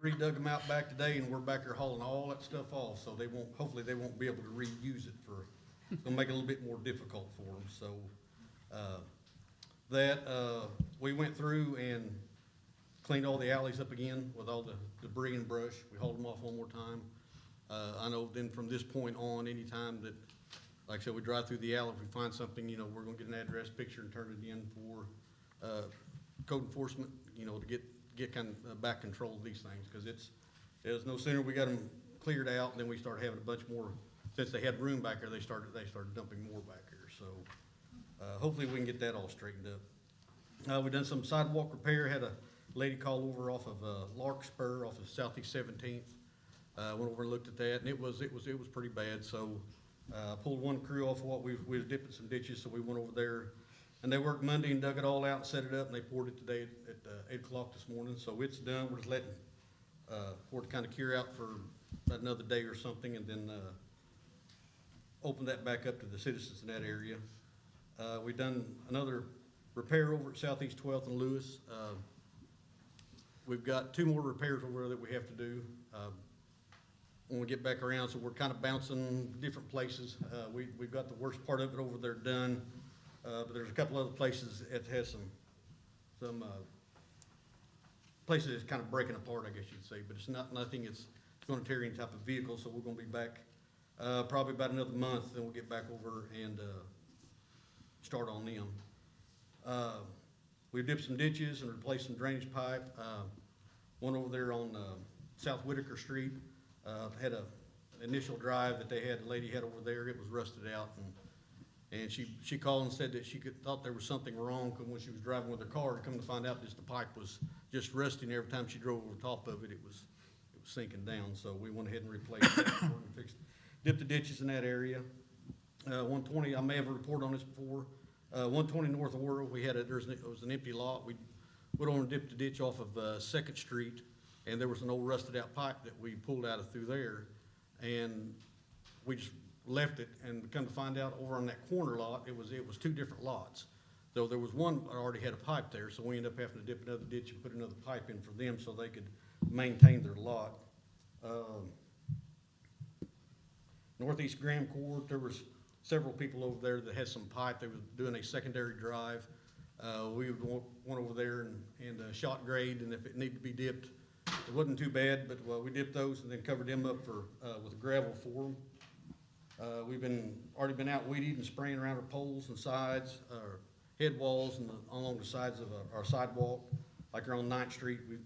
Redug them out back today, and we're back there hauling all that stuff off, so hopefully they won't be able to reuse it it's gonna make it a little bit more difficult for them, so, we went through and cleaned all the alleys up again with all the debris and brush. We hauled them off one more time. I know then from this point on, anytime that, like I said, we drive through the alley, if we find something, we're gonna get an address picture and turn it in for, code enforcement, to get kind of back control of these things, because it was no sooner we got them cleared out, and then we started having a bunch more, since they had room back there, they started dumping more back here, so, hopefully we can get that all straightened up. We've done some sidewalk repair, had a lady call over off of, Larkspur, off of Southeast 17th, went over and looked at that, and it was pretty bad, so, pulled one crew off of what we was dipping some ditches, so we went over there, and they worked Monday and dug it all out and set it up, and they poured it today at 8 o'clock this morning, so it's done. We're just letting, for it to kind of cure out for about another day or something, and then, open that back up to the citizens in that area. We've done another repair over at Southeast 12th and Lewis. We've got 2 more repairs over there that we have to do. When we get back around, so we're kind of bouncing different places. We've got the worst part of it over there done. But there's a couple other places that has some places that's kind of breaking apart, I guess you'd say, but it's nothing it's going to tear any type of vehicle, so we're going to be back probably about another month, then we'll get back over and start on them. We dipped some ditches and replaced some drainage pipe. One over there on South Whitaker Street had a initial drive that the lady had over there. It was rusted out, and she called and said that thought there was something wrong when she was driving with her car, and come to find out just the pipe was just rusting. Every time she drove over the top of it, it was sinking down. So we went ahead and replaced it and dipped the ditches in that area. 120, I may have reported on this before. 120 North of World, it was an empty lot. We went over and dipped the ditch off of 2nd Street, and there was an old rusted out pipe that we pulled out of through there, and we just left it, and come to find out over on that corner lot, it was 2 different lots. So there was one that already had a pipe there, so we ended up having to dip another ditch and put another pipe in for them so they could maintain their lot. Northeast Graham Court, there was several people over there that had some pipe. They were doing a secondary drive. We went over there and shot grade, and if it needed to be dipped, it wasn't too bad, but we dipped those and then covered them up with gravel for them. We've already been out weed eating, spraying around our poles and sides, our head walls, and along the sides of our sidewalk. Like around 9th Street, we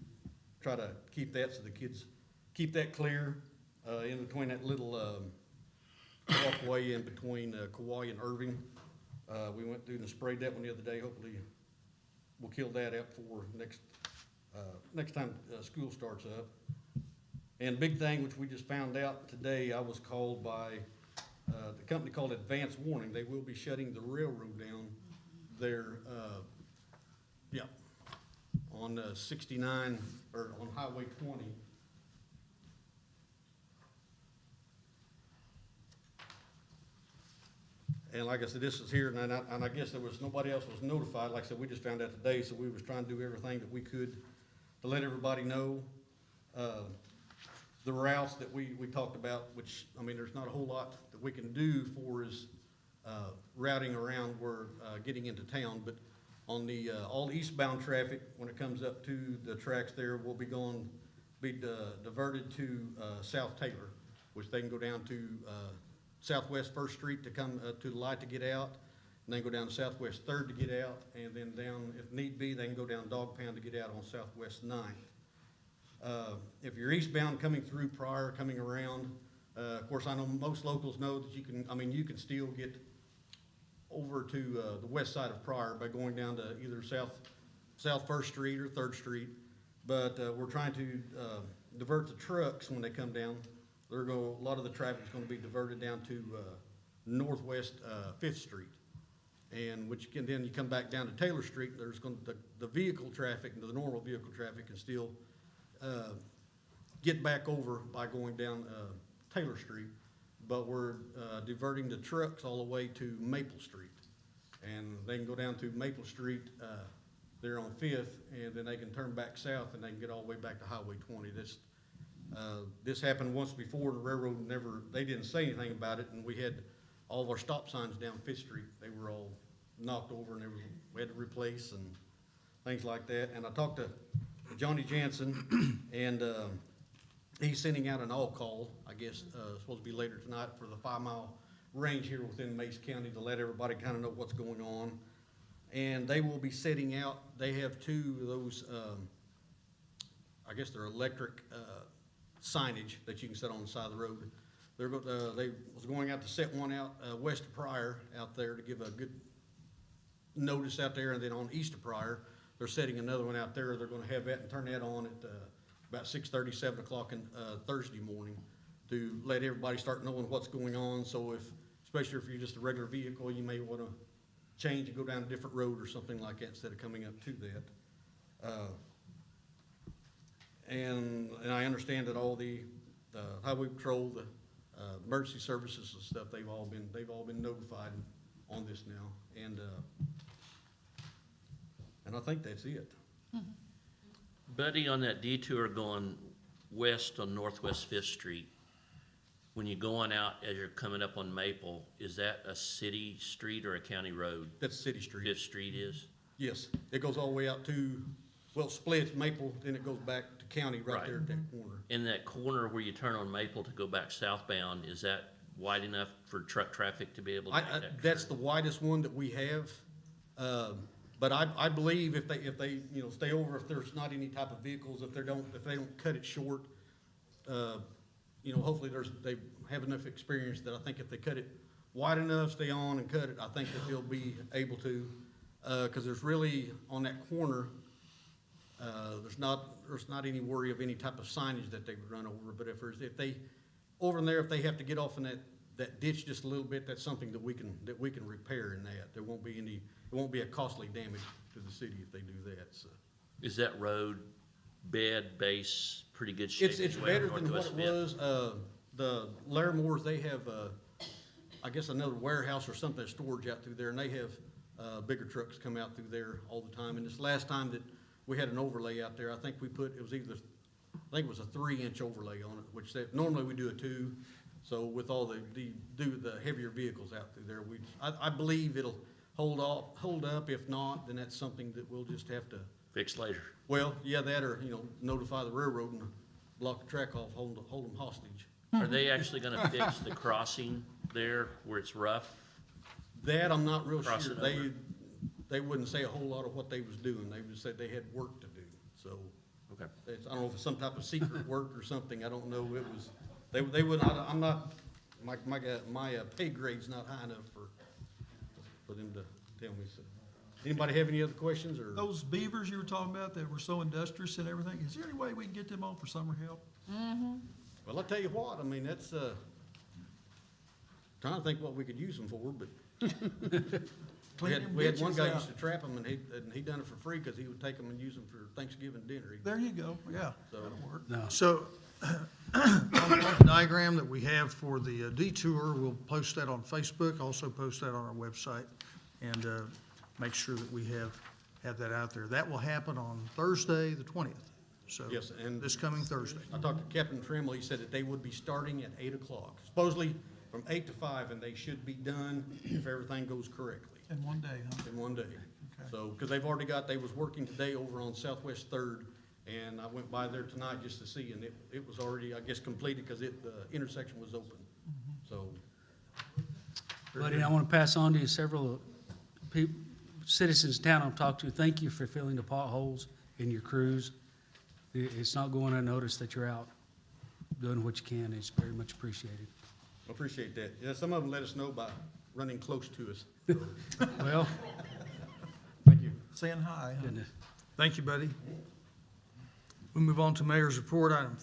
try to keep that so the kids keep that clear. In between that little walkway in between Kauai and Irving, we went through and sprayed that one the other day. Hopefully, we'll kill that up for next time school starts up. And big thing, which we just found out today, I was called by the company called Advance Warning. They will be shutting the railroad down there, on 69, or on Highway 20. And like I said, this is here, and I guess there was nobody else was notified. Like I said, we just found out today, so we was trying to do everything that we could to let everybody know. The routes that we talked about, which, I mean, there's not a whole lot that we can do for is routing around where getting into town, but on the all eastbound traffic, when it comes up to the tracks there, will be diverted to South Taylor, which they can go down to Southwest 1st Street to come to the light to get out, and then go down to Southwest 3rd to get out, and then down, if need be, they can go down Dog Pound to get out on Southwest 9th. If you're eastbound coming through Pryor, coming around, of course, I know most locals know that you can still get over to the west side of Pryor by going down to either South 1st Street or 3rd Street, but we're trying to divert the trucks when they come down. A lot of the traffic is going to be diverted down to northwest 5th Street, and then you come back down to Taylor Street. There's going to, the vehicle traffic, the normal vehicle traffic, can still get back over by going down Taylor Street, but we're diverting the trucks all the way to Maple Street, and they can go down to Maple Street there on Fifth, and then they can turn back south and they can get all the way back to Highway 20. This happened once before, the railroad they didn't say anything about it, and we had all of our stop signs down Fifth Street. They were all knocked over and we had to replace and things like that. And I talked to Johnny Jansen, and he's sending out an all-call, I guess, supposed to be later tonight for the 5-mile range here within Mace County to let everybody kind of know what's going on. And they will be setting out, they have 2 of those, I guess they're electric signage that you can set on the side of the road. They was going out to set one out west of Pryor out there to give a good notice out there, and then on east of Pryor, they're setting another one out there. They're going to have that and turn that on at about 6:30, 7 o'clock in Thursday morning to let everybody start knowing what's going on. So especially if you're just a regular vehicle, you may want to change and go down a different road or something like that instead of coming up to that. And I understand that all the highway patrol, the emergency services and stuff, they've all been notified on this now, and I think that's it. Buddy, on that detour going west on Northwest Fifth Street, when you're going out as you're coming up on Maple, is that a city street or a county road? That's City Street. Fifth Street is? Yes, it goes all the way out to, well, it splits Maple, then it goes back to county right there at that corner. In that corner where you turn on Maple to go back southbound, is that wide enough for truck traffic to be able to make that? That's the widest one that we have. But I believe if they stay over, if there's not any type of vehicles, if they don't cut it short, hopefully they have enough experience that I think if they cut it wide enough, stay on and cut it, I think that they'll be able to. Because there's really on that corner, there's not any worry of any type of signage that they would run over. But if they over in there, if they have to get off in that ditch just a little bit, that's something that we can repair in that. There won't be a costly damage to the city if they do that. So. Is that road bed base pretty good shape? It's better than what it was. The Larimores, they have I guess another warehouse or something, storage out through there, and they have bigger trucks come out through there all the time. And this last time that we had an overlay out there, I think it was a 3-inch overlay on it, which normally we do a 2. So with all the heavier vehicles out through there, I believe it'll hold up. If not, then that's something that we'll just have to fix later. Well, yeah, that or notify the railroad and block the track off, hold them hostage. Are they actually going to fix the crossing there where it's rough? That I'm not real sure. Crossing over? They wouldn't say a whole lot of what they was doing. They just said they had work to do. So okay. I don't know if it's some type of secret work or something. I don't know. It was they would. I'm not. My pay grade's not high enough for them to tell me. So, anybody have any other questions or Those beavers you were talking about that were so industrious and everything, is there any way we can get them on for summer help? Well, I'll tell you what. I mean, that's trying to think what we could use them for, but. We had one guy used to trap them, and he done it for free because he would take them and use them for Thanksgiving dinner. There you go, yeah, So- that'll work. No. So, on the diagram that we have for the detour, we'll post that on Facebook, also post that on our website, and make sure that we have that out there. That will happen on Thursday, the 20th. So, Yes, and- this coming Thursday. I talked to Captain Trimley. He said that they would be starting at 8 o'clock, supposedly from 8 to 5, and they should be done if everything goes correctly In one day, huh? in one day. Okay. So, because they was working today over on Southwest 3rd, and I went by there tonight just to see, and it was already, I guess, completed because the intersection was open. So, Buddy, I want to pass on to you several citizens in town I've talked to. Thank you for filling the potholes in your crews. It's not going unnoticed that you're out doing what you can. It's very much appreciated. I appreciate that. Yeah, some of them let us know by running close to us. Well, Thank you. Saying hi, huh? goodness. Thank you, buddy. We move on to Mayor's Report, item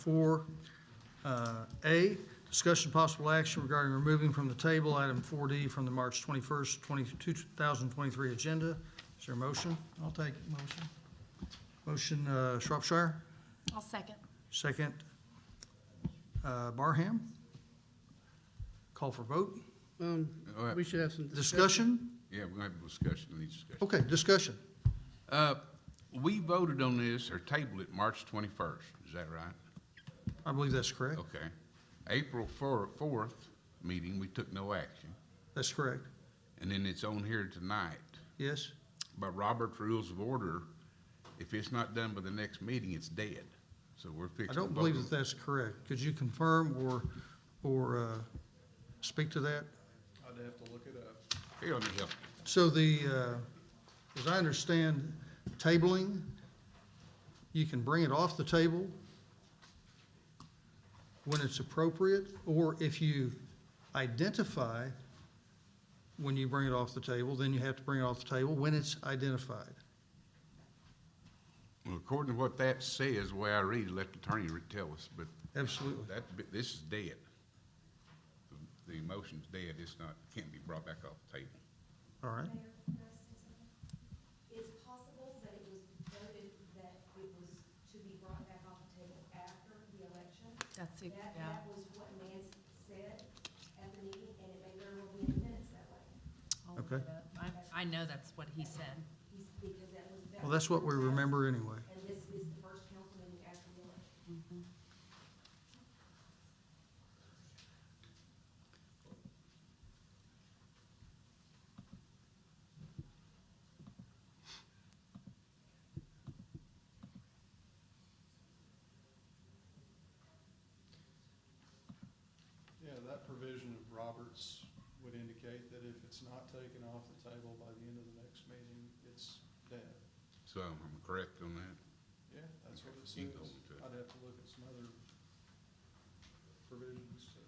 4A, discussion possible action regarding removing from the table item 4D from the March 21st, 2023 agenda. Is there a motion? I'll take it, motion. Motion, Shropshire, I'll second. second, Barham. Call for vote. We should have some Discussion? Yeah, we're gonna have a discussion, discussion. Okay, discussion. We voted on this, or tabled it March 21st, is that right? I believe that's correct. Okay. April 4th meeting, we took no action, That's correct. and then it's on here tonight. Yes? By Robert's Rules of Order, if it's not done by the next meeting, it's dead. So we're fixing I to don't believe vote that that's correct. Could you confirm or speak to that? I'd have to look it up. on- Here, let me help. So as I understand, tabling, you can bring it off the table when it's appropriate, or if you identify when you bring it off the table, then you have to bring it off the table when it's identified. Well, according to what that says, the way I read it, let the attorney tell us, but Absolutely. this is dead. The motion's dead, it's not, can't be brought back off the table. All right. Mayor, can I say something? It's possible that it was voted that it was to be brought back off the table after the election. That's it, That yeah. was what Nance said at the meeting, and it may very well be in the minutes that way. I'll look Okay. it up. I know that's what he said. Because that was. Well, that's what we remember anyway. And this is the first council meeting after the election. Yeah, that provision of Roberts would indicate that if it's not taken off the table by the end of the next meeting, it's dead. So I'm correct on that? Yeah, that's what it You says. can hold it to it. I'd have to look at some other provisions to.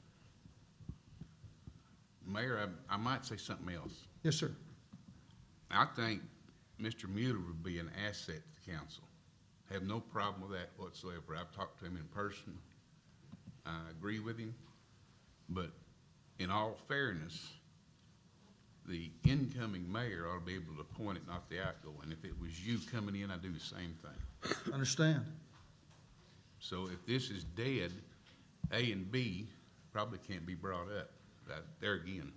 Mayor, I might say something else. Yes, sir. I think Mr. Mueller would be an asset to the council. Have no problem with that whatsoever. I've talked to him in person. I agree with him. But in all fairness, the incoming mayor ought to be able to appoint it, not the outgoing. If it was you coming in, I'd do the same thing. Understand. So if this is dead, A and B probably can't be brought up. There again.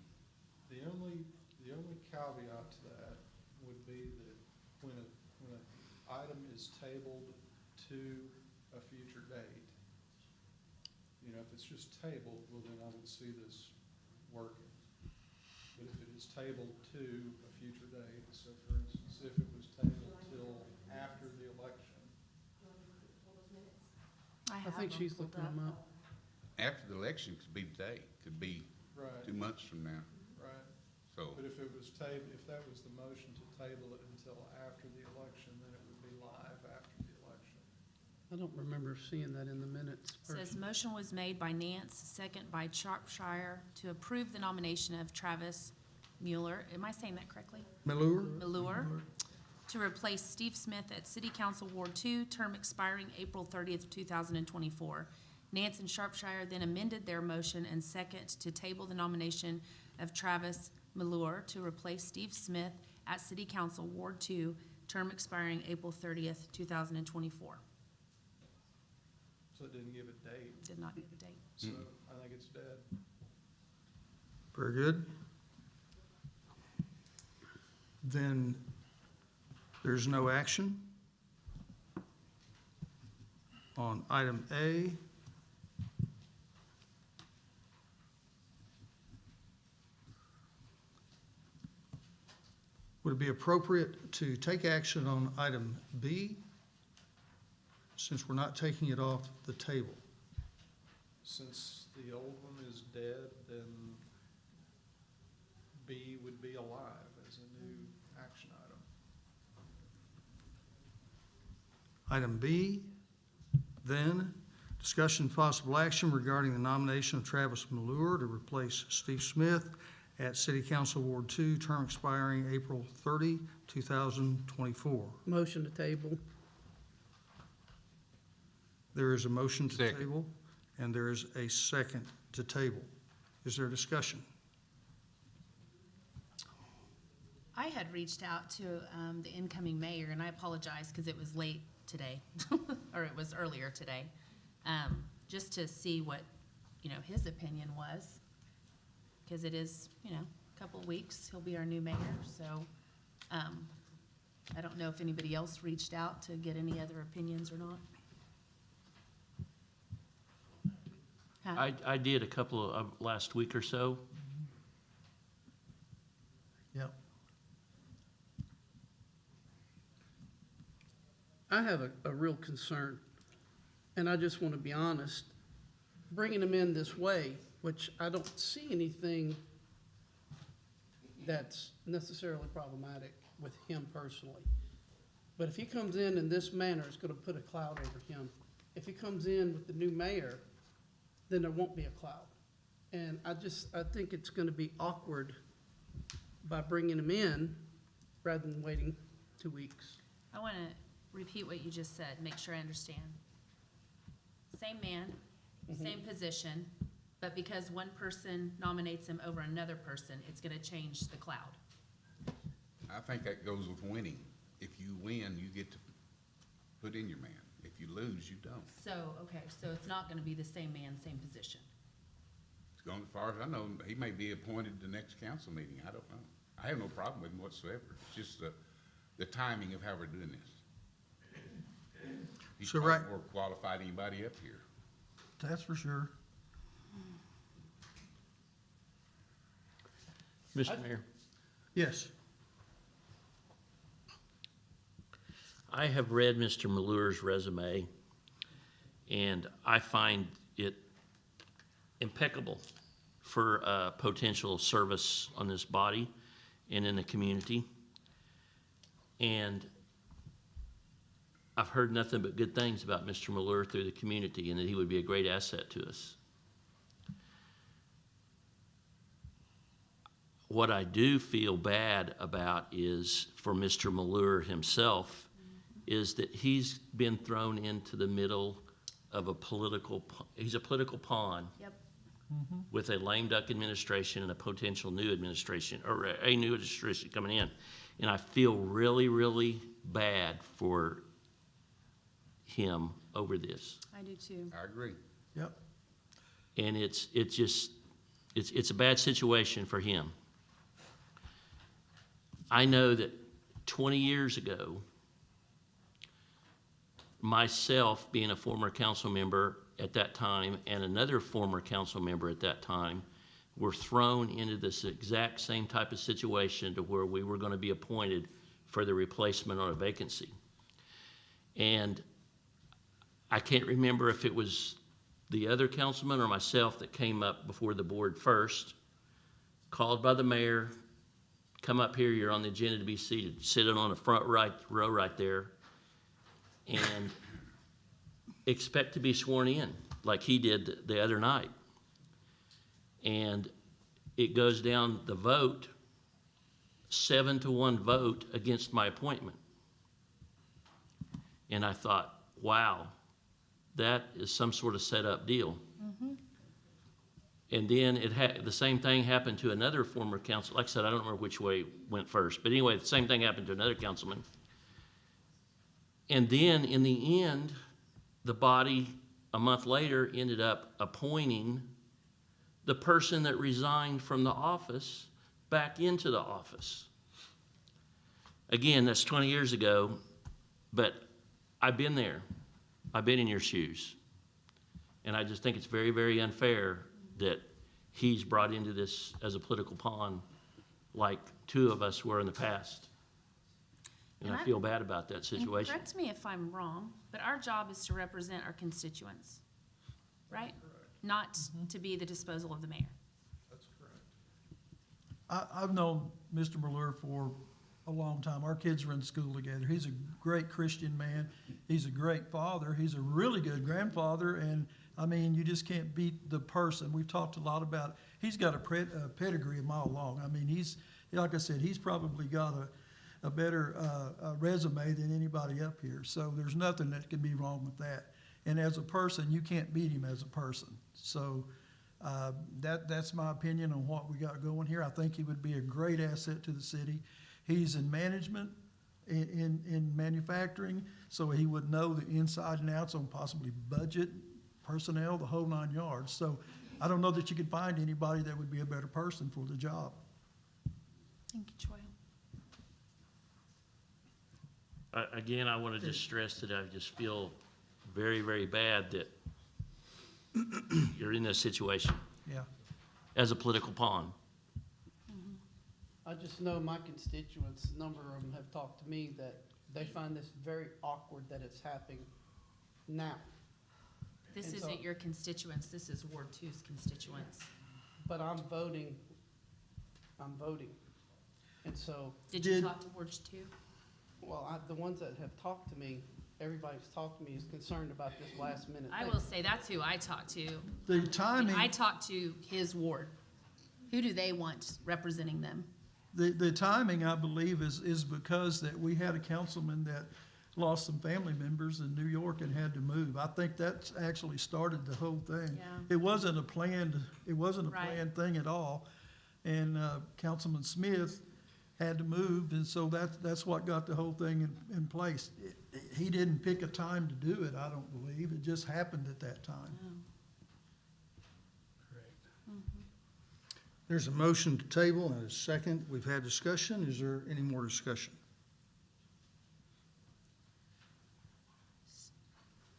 The only caveat to that would be that when an item is tabled to a future date, you know, if it's just tabled, well, then I would see this working. But if it is tabled to a future date, so for instance, if it was tabled till after the election, I think have she's them looking pulled them up. up. After the election could be today, could be right, 2 months from now. right. So But if it was if that was the motion to table it until after the election, then it would be live after the election. I don't remember seeing that in the minutes. Says motion was made by Nance, second by Shropshire, to approve the nomination of Travis Mueller. Am I saying that correctly? Malure? To replace Steve Smith at City Council Ward 2, term expiring April 30th, 2024. Nance and Shropshire then amended their motion and second to table the nomination of Travis Mueller to replace Steve Smith at City Council Ward 2, term expiring April 30th, 2024. So it didn't give a date, Did not give a date. so I think it's dead. Very good. Then there's no action on item A. Would it be appropriate to take action on item B, since we're not taking it off the table? Since the old one is dead, then B would be alive as a new action item. Item B, then, discussion and possible action regarding the nomination of Travis Malure to replace Steve Smith at City Council Ward 2, term expiring April 30, 2024. Motion to table. There is a motion to Second. table, and there is a second to table. Is there discussion? I had reached out to the incoming mayor, and I apologize because it was late today, or it was earlier today, just to see what, his opinion was. Because it is, a couple of weeks, he'll be our new mayor, so I don't know if anybody else reached out to get any other opinions or not. Huh? I did a couple of, last week or so. Yep. I have a real concern, and I just want to be honest. Bringing him in this way, which I don't see anything that's necessarily problematic with him personally. But if he comes in this manner, it's going to put a cloud over him. If he comes in with the new mayor, then there won't be a cloud. And I think it's going to be awkward by bringing him in rather than waiting 2 weeks. I want to repeat what you just said, make sure I understand. Same man, same position, but because one person nominates him over another person, it's going to change the cloud. I think that goes with winning. If you win, you get to put in your man. If you lose, you don't. So, okay, so it's not going to be the same man, same position. It's going, as far as I know, he may be appointed the next council meeting. I don't know. I have no problem with him whatsoever. It's just the timing of how we're doing this. He's So probably right- more qualified than anybody up here. That's for sure. Mr. Mayor, Yes. I have read Mr. Malur's resume, and I find it impeccable for potential service on this body and in the community. And I've heard nothing but good things about Mr. Malur through the community, and that he would be a great asset to us. What I do feel bad about is, for Mr. Malur himself, is that he's been thrown into the middle of he's a political pawn Yep. with a lame duck administration and a potential new administration, or a new administration coming in. And I feel really, really bad for him over this. I do too. I agree. Yep. And it's a bad situation for him. I know that 20 years ago, myself being a former council member at that time and another former council member at that time were thrown into this exact same type of situation to where we were going to be appointed for the replacement on a vacancy. And I can't remember if it was the other councilman or myself that came up before the board first, called by the mayor, come up here, you're on the agenda to be seated, sitting on the front right row right there, and expect to be sworn in like he did the other night. And it goes down the vote, 7-1 vote against my appointment. And I thought, wow, that is some sort of set up deal. And then the same thing happened to another former council. Like I said, I don't remember which way it went first, but anyway, the same thing happened to another councilman. And then in the end, the body a month later ended up appointing the person that resigned from the office back into the office. Again, that's 20 years ago, but I've been there. I've been in your shoes. And I just think it's very, very unfair that he's brought into this as a political pawn like two of us were in the past. And And I I- feel bad about that And situation. correct me if I'm wrong, but our job is to represent our constituents, right? Not to be the disposal of the mayor. That's correct. I've known Mr. Malur for a long time. Our kids were in school together. He's a great Christian man. He's a great father. He's a really good grandfather. And, I mean, you just can't beat the person. We've talked a lot about, he's got a pedigree a mile long. I mean, like I said, he's probably got a better resume than anybody up here. So there's nothing that can be wrong with that. And as a person, you can't beat him as a person. So that's my opinion on what we got going here. I think he would be a great asset to the city. He's in management, in manufacturing, so he would know the inside and outs on possibly budget, personnel, the whole 9 yards. So I don't know that you could find anybody that would be a better person for the job. Thank you, Troy. Again, I want to just stress that I just feel very, very bad that you're in this situation Yeah. as a political pawn. I just know my constituents, a number of them have talked to me that they find this very awkward that it's happening now. This And so- isn't your constituents, this is Ward 2's constituents. But I'm voting. And so, Did you Did- talk to Ward 2? well, the ones that have talked to me, everybody's talked to me is concerned about this last minute I thing. will say, that's who I talked to. The timing, I talked to his ward. Who do they want representing them? The timing, I believe, is because that we had a councilman that lost some family members in New York and had to move. I think that's actually started the whole thing. Yeah. It wasn't a planned Right. thing at all. And Councilman Smith had to move, and so that's what got the whole thing in place. He didn't pick a time to do it, I don't believe. It just happened at that time. there's a motion to table and a second. We've had discussion. Is there any more discussion?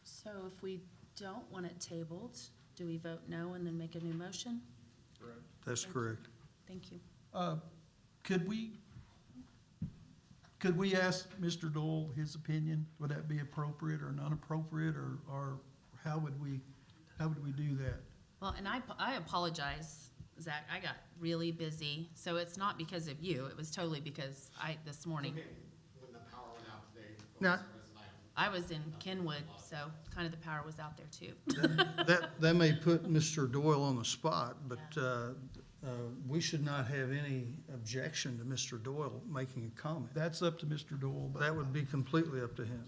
So if we don't want it tabled, do we vote no and then make a new motion? That's correct. Thank you. Could we ask Mr. Dole his opinion? Would that be appropriate or non-appropriate, or how would we do that? Well, and I apologize, Zach, I got really busy, so it's not because of you, it was totally because this morning, When the power went out today, Now- there was an item. I was in Kenwood, so kind of the power was out there too. That may put Mr. Doyle on the spot, but we should not have any objection to Mr. Doyle making a comment. That's up to Mr. Dole, but That would be completely up to him.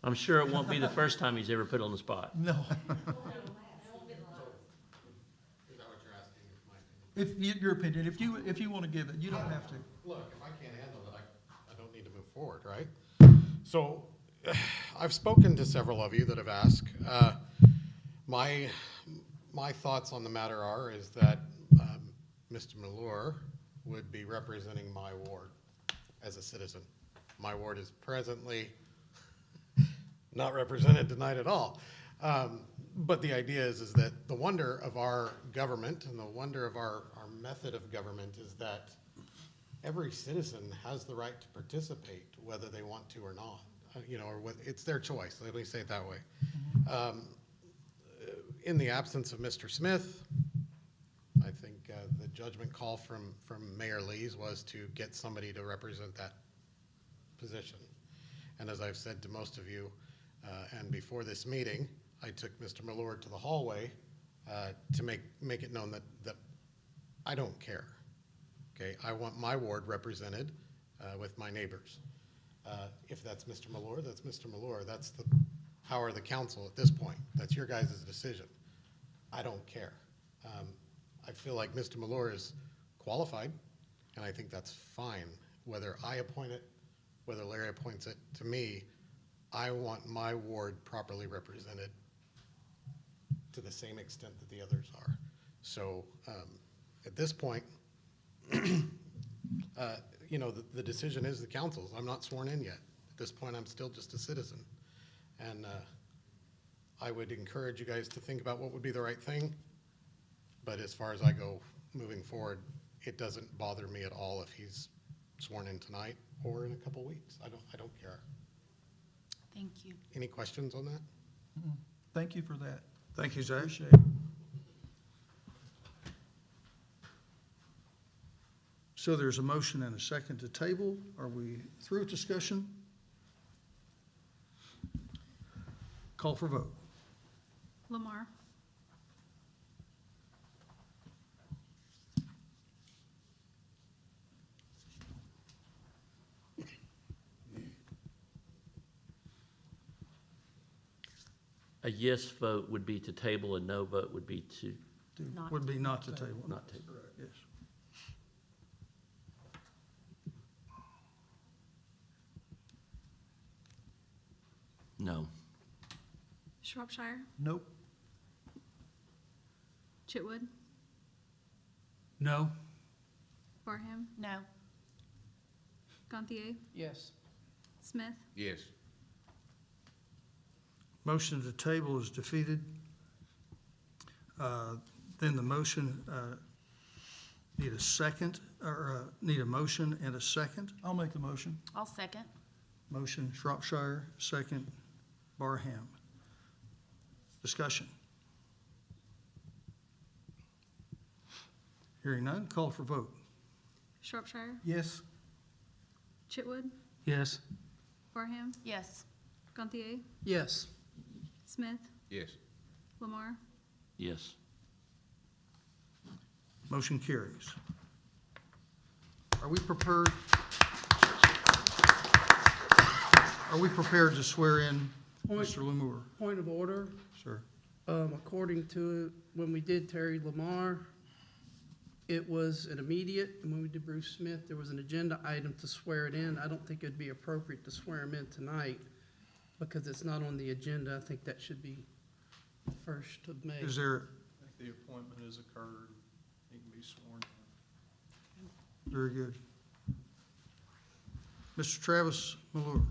I'm sure it won't be the first time he's ever put on the spot. no. Is that what you're asking, is my opinion? Your opinion, if you want to give it, you don't have to. Look, if I can't handle it, I don't need to move forward, right? So, I've spoken to several of you that have asked. My thoughts on the matter is that Mr. Malure would be representing my ward as a citizen. My ward is presently not represented tonight at all. But the idea is that the wonder of our government and the wonder of our method of government is that every citizen has the right to participate, whether they want to or not. It's their choice, let me say it that way. In the absence of Mr. Smith, I think the judgment call from Mayor Lees was to get somebody to represent that position. And as I've said to most of you, and before this meeting, I took Mr. Malord to the hallway to make it known that I don't care. Okay, I want my ward represented with my neighbors. If that's Mr. Malord, that's Mr. Malord. That's the power of the council at this point. That's your guys' decision. I don't care. I feel like Mr. Malord is qualified, and I think that's fine. Whether I appoint it, whether Larry appoints it, to me, I want my ward properly represented to the same extent that the others are. So at this point, the decision is the council's. I'm not sworn in yet. At this point, I'm still just a citizen. And I would encourage you guys to think about what would be the right thing. But as far as I go moving forward, it doesn't bother me at all if he's sworn in tonight or in a couple weeks. I don't care. Thank you. Any questions on that? Thank you for that. Thank you, Zach. Appreciate it. So there's a motion and a second to table. Are we through with discussion? Call for vote. Lamar, A yes vote would be to table, a no vote would be to not. Would be not to table. not table. Yes. No. Shropshire, Nope. Chitwood, No? Barham, No. Gantier, Yes. Smith, Yes. Motion to table is defeated. Then the motion, need a second, or need a motion and a second. I'll make the motion. I'll second. Motion Shropshire, second Barham. Discussion. Hearing none, call for vote. Shropshire, Yes. Chitwood, Yes. Barham, Yes. Gantier, Yes. Smith, Yes. Lamar, Yes. Motion carries. Are we prepared? Are we prepared to swear in Point- Mr. Lemur? Point of order, Sir. according to, when we did Terry Lamar, it was an immediate, and when we did Bruce Smith, there was an agenda item to swear it in. I don't think it'd be appropriate to swear him in tonight because it's not on the agenda. I think that should be first of May. Is there, I think the appointment has occurred. He can be sworn in. very good. Mr. Travis Malure.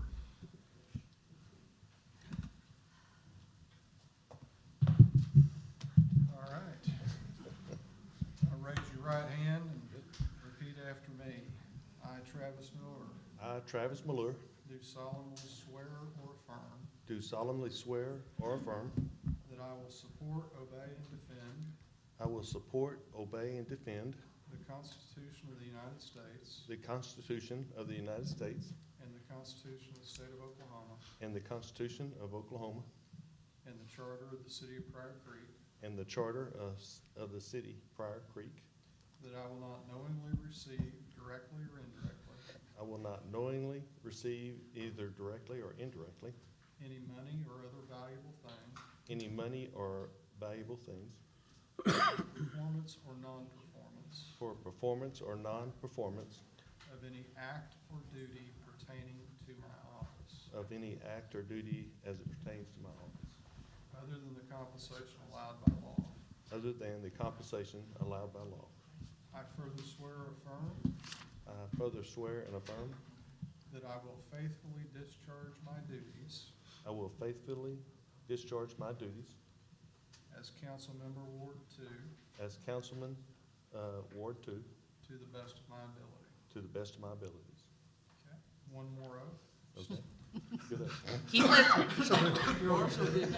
All right. Now raise your right hand and repeat after me. I, Travis Miller, I, Travis Mallure, do solemnly swear or affirm do solemnly swear or affirm that I will support, obey, and defend I will support, obey, and defend the Constitution of the United States the Constitution of the United States and the Constitution of the State of Oklahoma and the Constitution of Oklahoma and the Charter of the City of Pryor Creek, and the Charter of the City Pryor Creek. that I will not knowingly receive, directly or indirectly, I will not knowingly receive, either directly or indirectly, any money or other valuable thing, any money or valuable things performance or non-performance, for performance or non-performance of any act or duty pertaining to my office, of any act or duty as it pertains to my office, other than the compensation allowed by law. other than the compensation allowed by law. I further swear or affirm I further swear and affirm that I will faithfully discharge my duties I will faithfully discharge my duties as council member Ward 2 as councilman, Ward 2, to the best of my ability. to the best of my abilities. Okay, one more oath. Okay? Good. Keep listening.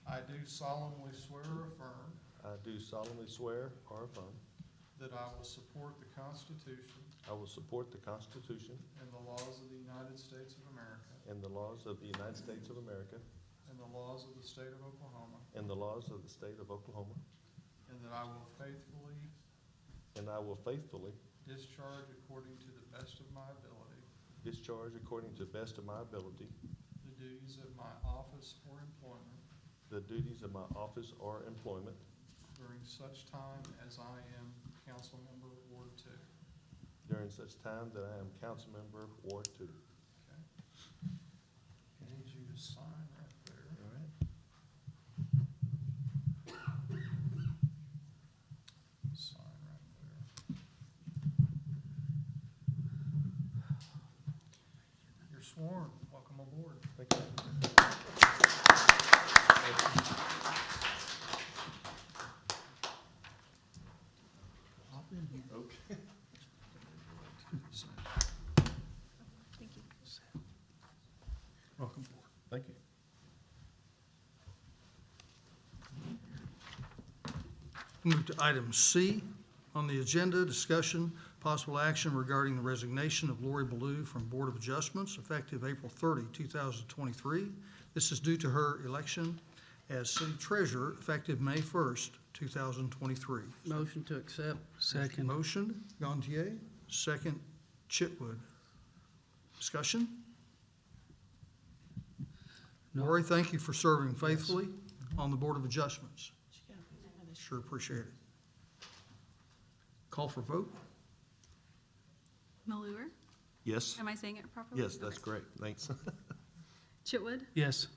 I do solemnly swear or affirm I do solemnly swear or affirm that I will support the Constitution I will support the Constitution and the laws of the United States of America and the laws of the United States of America and the laws of the State of Oklahoma, and the laws of the State of Oklahoma, and that I will faithfully discharge according to the best of my ability discharge according to the best of my ability the duties of my office or employment the duties of my office or employment during such time as I am council member Ward 2. during such time that I am council member, Ward 2. Okay? I need you to sign right there. All right. Sign right there. You're sworn. Welcome aboard. Thank you. Okay. thank you. Welcome aboard. Thank you. Move to item C on the agenda, discussion, possible action regarding the resignation of Lori Ballou from Board of Adjustments effective April 30, 2023. This is due to her election as city treasurer effective May 1st, 2023. Motion to accept. Second. Motion, Gantier, second, Chitwood. Discussion? No. Lori, thank you for serving faithfully on the Board of Adjustments. Sure appreciate it. Call for vote? Malure, Yes. am I saying it properly? Yes, that's Okay. great. Thanks. Chitwood, Yes.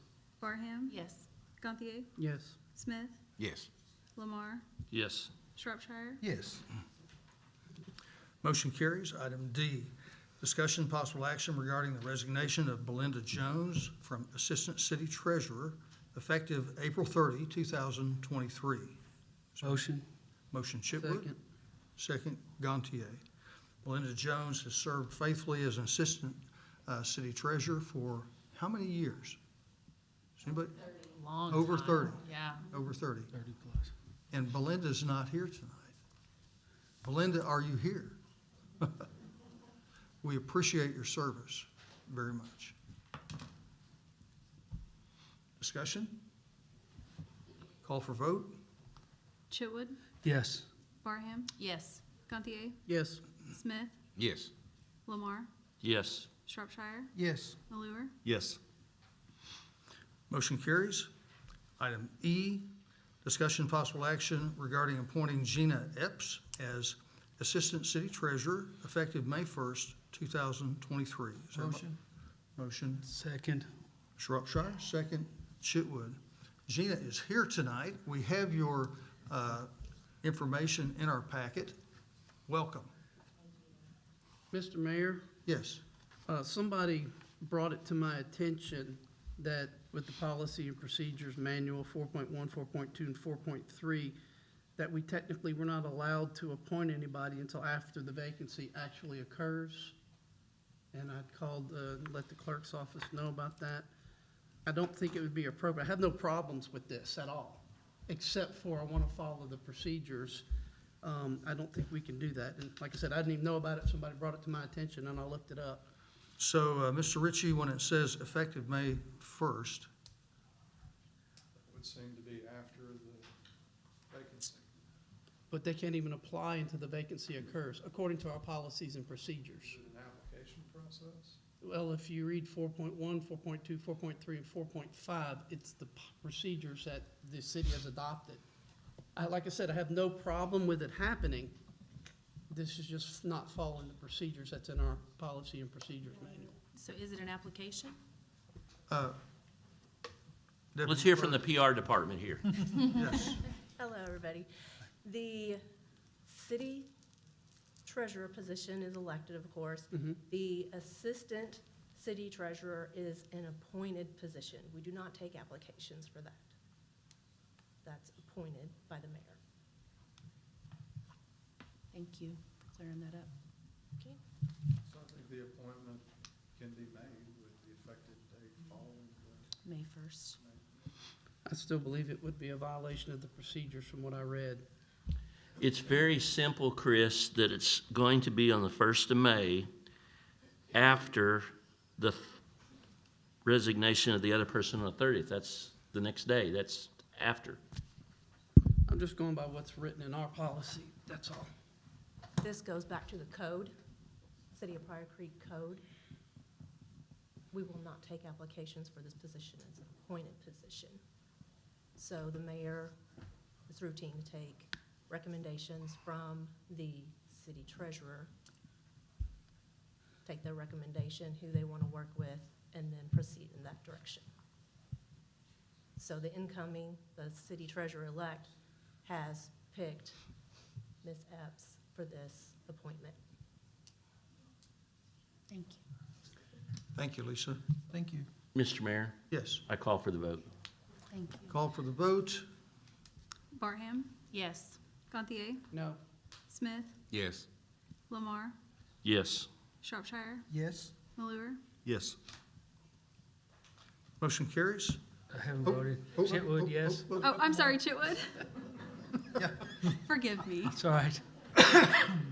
Barham, Yes. Gantier, Yes. Smith, Yes. Lamar, Yes. Shropshire, Yes. Motion carries. Item D, Discussion possible action regarding the resignation of Belinda Jones from Assistant City Treasurer effective April 30, 2023. Motion. Motion Chipwood. Second. Second Gantier. Belinda Jones has served faithfully as an Assistant City Treasurer for how many years? Does anybody? Long Over time. 30. Yeah. Over 30. 30 plus. And Belinda's not here tonight. Belinda, are you here? We appreciate your service very much. Discussion? Call for vote? Chitwood, Yes. Barham, Yes. Gantier, Yes. Smith, Yes. Lamar, Yes. Shropshire, Yes. Malure, Yes. Motion carries. Item E, discussion possible action regarding appointing Gina Epps as Assistant City Treasurer effective May 1st, 2023. Is there a Motion. Motion Second. Shropshire, second Chitwood. Gina is here tonight. We have your information in our packet. Welcome. Mr. Mayor, Yes. somebody brought it to my attention that with the policy and procedures manual 4.1, 4.2, and 4.3, that we technically were not allowed to appoint anybody until after the vacancy actually occurs. And I'd called, let the clerk's office know about that. I don't think it would be appropriate. I have no problems with this at all, except for I want to follow the procedures. I don't think we can do that. And like I said, I didn't even know about it. Somebody brought it to my attention and I looked it up. So, Mr. Ritchie, when it says effective May 1st, It would seem to be after the vacancy. But they can't even apply until the vacancy occurs, according to our policies and procedures. Is it an application process? Well, if you read 4.1, 4.2, 4.3, and 4.5, it's the procedures that the city has adopted. Like I said, I have no problem with it happening. This is just not following the procedures that's in our policy and procedures manual. So is it an application? Let's hear from the PR department here. Yes. Hello, everybody. The city treasurer position is elected, of course. The assistant city treasurer is an appointed position. We do not take applications for that. That's appointed by the mayor. Thank you for clearing that up. Okay. So I think the appointment can be made with the effective date following the May 1st. I still believe it would be a violation of the procedures from what I read. It's very simple, Chris, that it's going to be on the 1st of May after the resignation of the other person on the 30th. That's the next day. That's after. I'm just going by what's written in our policy, that's all. This goes back to the code, City of Pryor Creek Code. We will not take applications for this position. It's an appointed position. So the mayor, it's routine to take recommendations from the city treasurer, take their recommendation, who they want to work with, and then proceed in that direction. So the incoming, the city treasurer-elect has picked Ms. Epps for this appointment. Thank you. Thank you, Lisa. Thank you. Mr. Mayor, Yes. I call for the vote. Thank you. Call for the vote. Barham, Yes. Gantier, No. Smith, Yes. Lamar, Yes. Shropshire, Yes. Malure, Yes. Motion carries. I haven't Oh, voted. oh, Chitwood, oh, yes. oh, oh, I'm sorry, Chitwood. Forgive me. It's all right.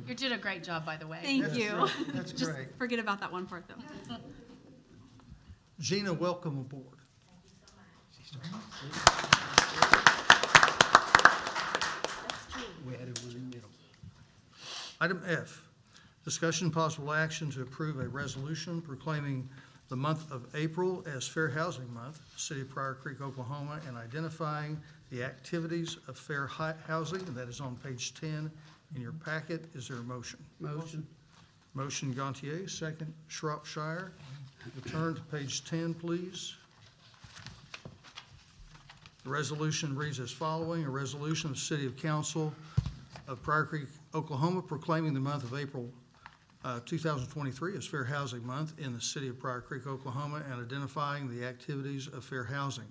You did a great job, by the way. Thank you. That's Just great. forget about that one part, though. Gina, welcome aboard. We had it in the middle. Item F, discussion possible action to approve a resolution proclaiming the month of April as Fair Housing Month, City of Pryor Creek, Oklahoma, and identifying the activities of fair housing, and that is on page 10 in your packet. Is there a motion? Motion. Motion Gantier, second Shropshire. Return to page 10, please. The resolution reads as following: a resolution of the City of Council of Pryor Creek, Oklahoma, proclaiming the month of April 2023 as Fair Housing Month in the city of Pryor Creek, Oklahoma, and identifying the activities of fair housing.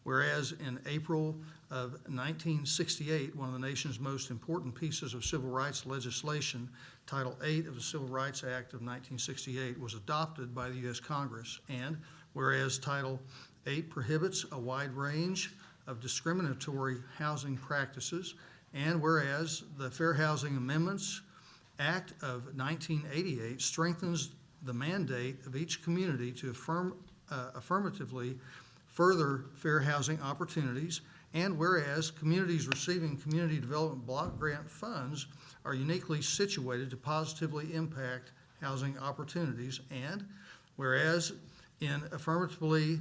Whereas in April of 1968, one of the nation's most important pieces of civil rights legislation, Title VIII of the Civil Rights Act of 1968, was adopted by the U.S. Congress. And whereas Title VIII prohibits a wide range of discriminatory housing practices, and whereas the Fair Housing Amendments Act of 1988 strengthens the mandate of each community to affirmatively further fair housing opportunities, and whereas communities receiving community development block grant funds are uniquely situated to positively impact housing opportunities, and whereas in affirmatively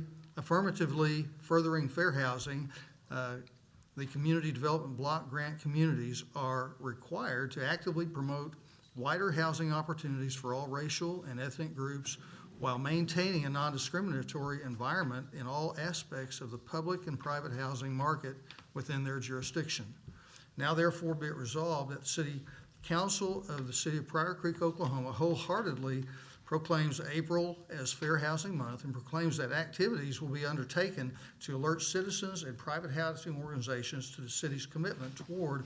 furthering fair housing, the community development block grant communities are required to actively promote wider housing opportunities for all racial and ethnic groups while maintaining a non-discriminatory environment in all aspects of the public and private housing market within their jurisdiction. Now therefore be it resolved that the City Council of the City of Pryor Creek, Oklahoma wholeheartedly proclaims April as Fair Housing Month and proclaims that activities will be undertaken to alert citizens and private housing organizations to the city's commitment toward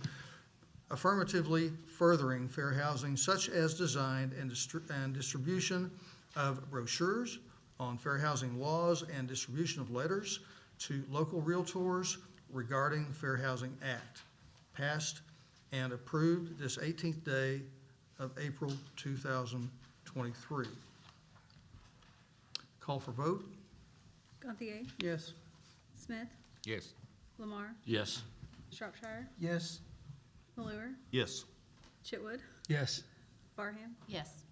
affirmatively furthering fair housing, such as design and distribution of brochures on fair housing laws and distribution of letters to local realtors regarding Fair Housing Act, passed and approved this 18th day of April 2023. Call for vote. Gantier, Yes. Smith, Yes. Lamar, Yes. Shropshire, Yes. Malure, Yes. Chitwood, Yes. Barham. Yes.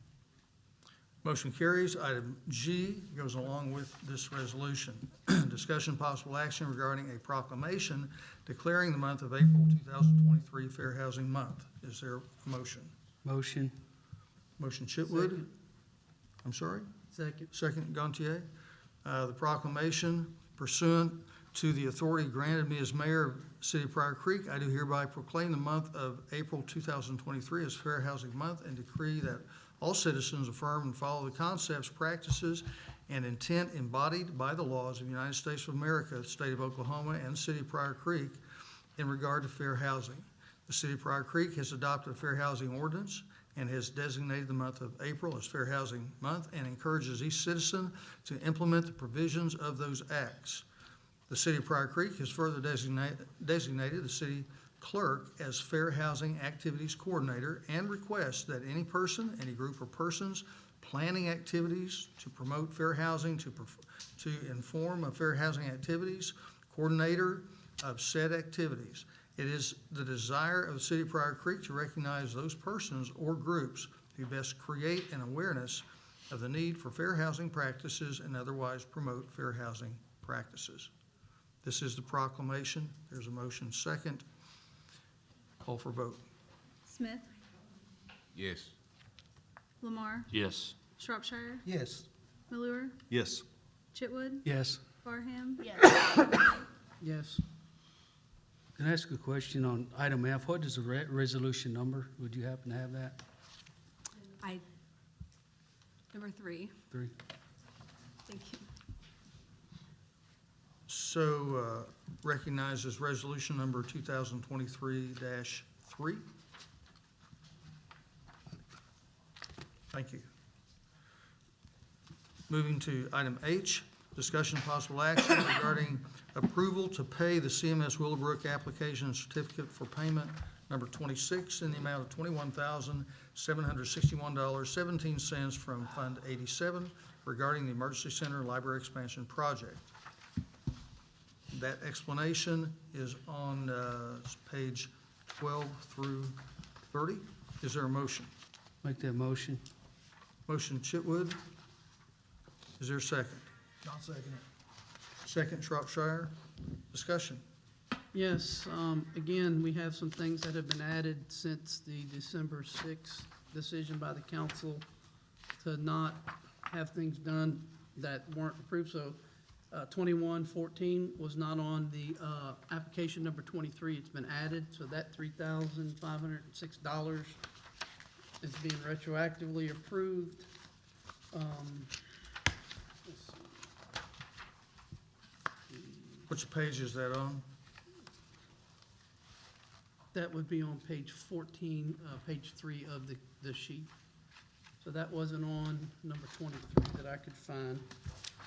Motion carries. Item G goes along with this resolution. Discussion possible action regarding a proclamation declaring the month of April 2023 Fair Housing Month. Is there a motion? Motion. Motion Chitwood. Second. I'm sorry? Second. Second Gantier. The proclamation pursuant to the authority granted me as mayor of the City of Pryor Creek, I do hereby proclaim the month of April 2023 as Fair Housing Month and decree that all citizens affirm and follow the concepts, practices, and intent embodied by the laws of the United States of America, the State of Oklahoma, and the City of Pryor Creek in regard to fair housing. The City of Pryor Creek has adopted a fair housing ordinance and has designated the month of April as Fair Housing Month and encourages each citizen to implement the provisions of those acts. The City of Pryor Creek has further designated the city clerk as Fair Housing Activities Coordinator and requests that any person, any group of persons planning activities to promote fair housing, to inform of fair housing activities, coordinator of said activities. It is the desire of the City of Pryor Creek to recognize those persons or groups who best create an awareness of the need for fair housing practices and otherwise promote fair housing practices. This is the proclamation. There's a motion second. Call for vote. Smith, Yes. Lamar, Yes. Shropshire, Yes. Malure, Yes. Chitwood, Yes. Barham. Yes. Yes. Can I ask a question on item F? What is the resolution number? Would you happen to have that? Number 3. 3? Thank you. So recognized as resolution number 2023-3. Thank you. Moving to item H, discussion possible action regarding approval to pay the CMS Willowbrook application and certificate for payment number 26 in the amount of $21,761.17 from Fund 87 regarding the Emergency Center Library Expansion Project. That explanation is on page 12 through 30. Is there a motion? Make that motion. Motion Chitwood. Is there a second? I'll second it. Second Shropshire. Discussion. Yes, again, we have some things that have been added since the December 6th decision by the council to not have things done that weren't approved. So 2114 was not on the application number 23. It's been added, so that $3,506 is being retroactively approved. Let's see. Which page is that on? That would be on page 14, page 3 of the sheet. So that wasn't on number 23 that I could find.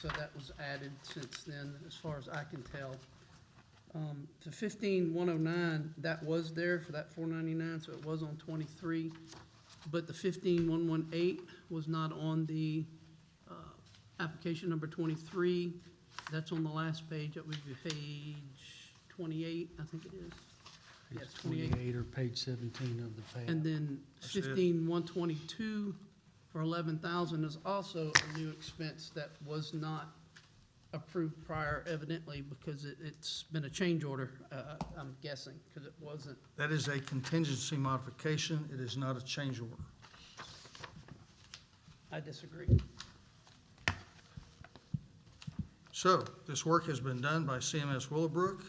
So that was added since then, as far as I can tell. The 15-109, that was there for that 499, so it was on 23. But the 15-118 was not on the application number 23. That's on the last page. That would be page 28, I think it is. Page Yes, 28. 28 or page 17 of the pay And app. then That's it. 15-122 for 11,000 is also a new expense that was not approved prior evidently because it's been a change order, I'm guessing, because it wasn't. That is a contingency modification. It is not a change order. I disagree. So, this work has been done by CMS Willowbrook.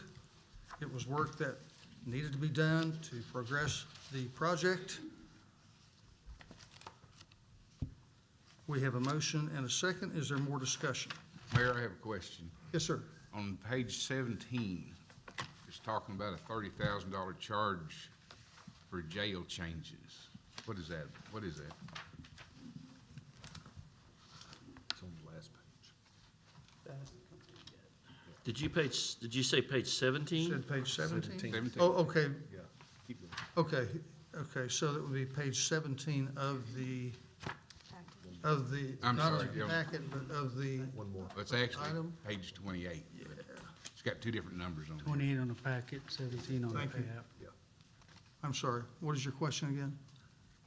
It was work that needed to be done to progress the project. We have a motion and a second. Is there more discussion? Mayor, I have a question. Yes, sir. On page 17, it's talking about a $30,000 charge for jail changes. What is that? What is that? It's on the last page. Did you say page 17? Said page 17? 17. Oh, okay, Yeah, keep going. okay, so that would be page 17 of the, I'm not sorry, of the yeah. packet, but of the, One more. It's actually Item? page 28. It's got two different numbers on it. 28 on the packet, 17 on the Thank pay you. app. I'm sorry, what is your question again?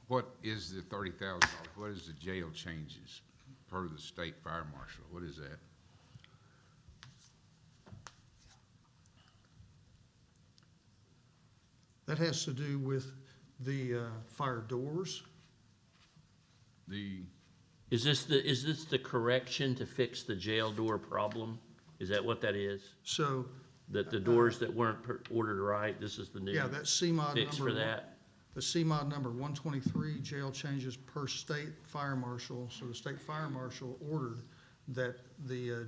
What is the $30,000? What is the jail changes per the state fire marshal? What is that? That has to do with the fire doors. Is this the correction to fix the jail door problem? Is that what that is? So, That the doors that weren't ordered right, this is the new yeah, that CMOD fix for number, that? the CMOD number 123, jail changes per state fire marshal. So the state fire marshal ordered that the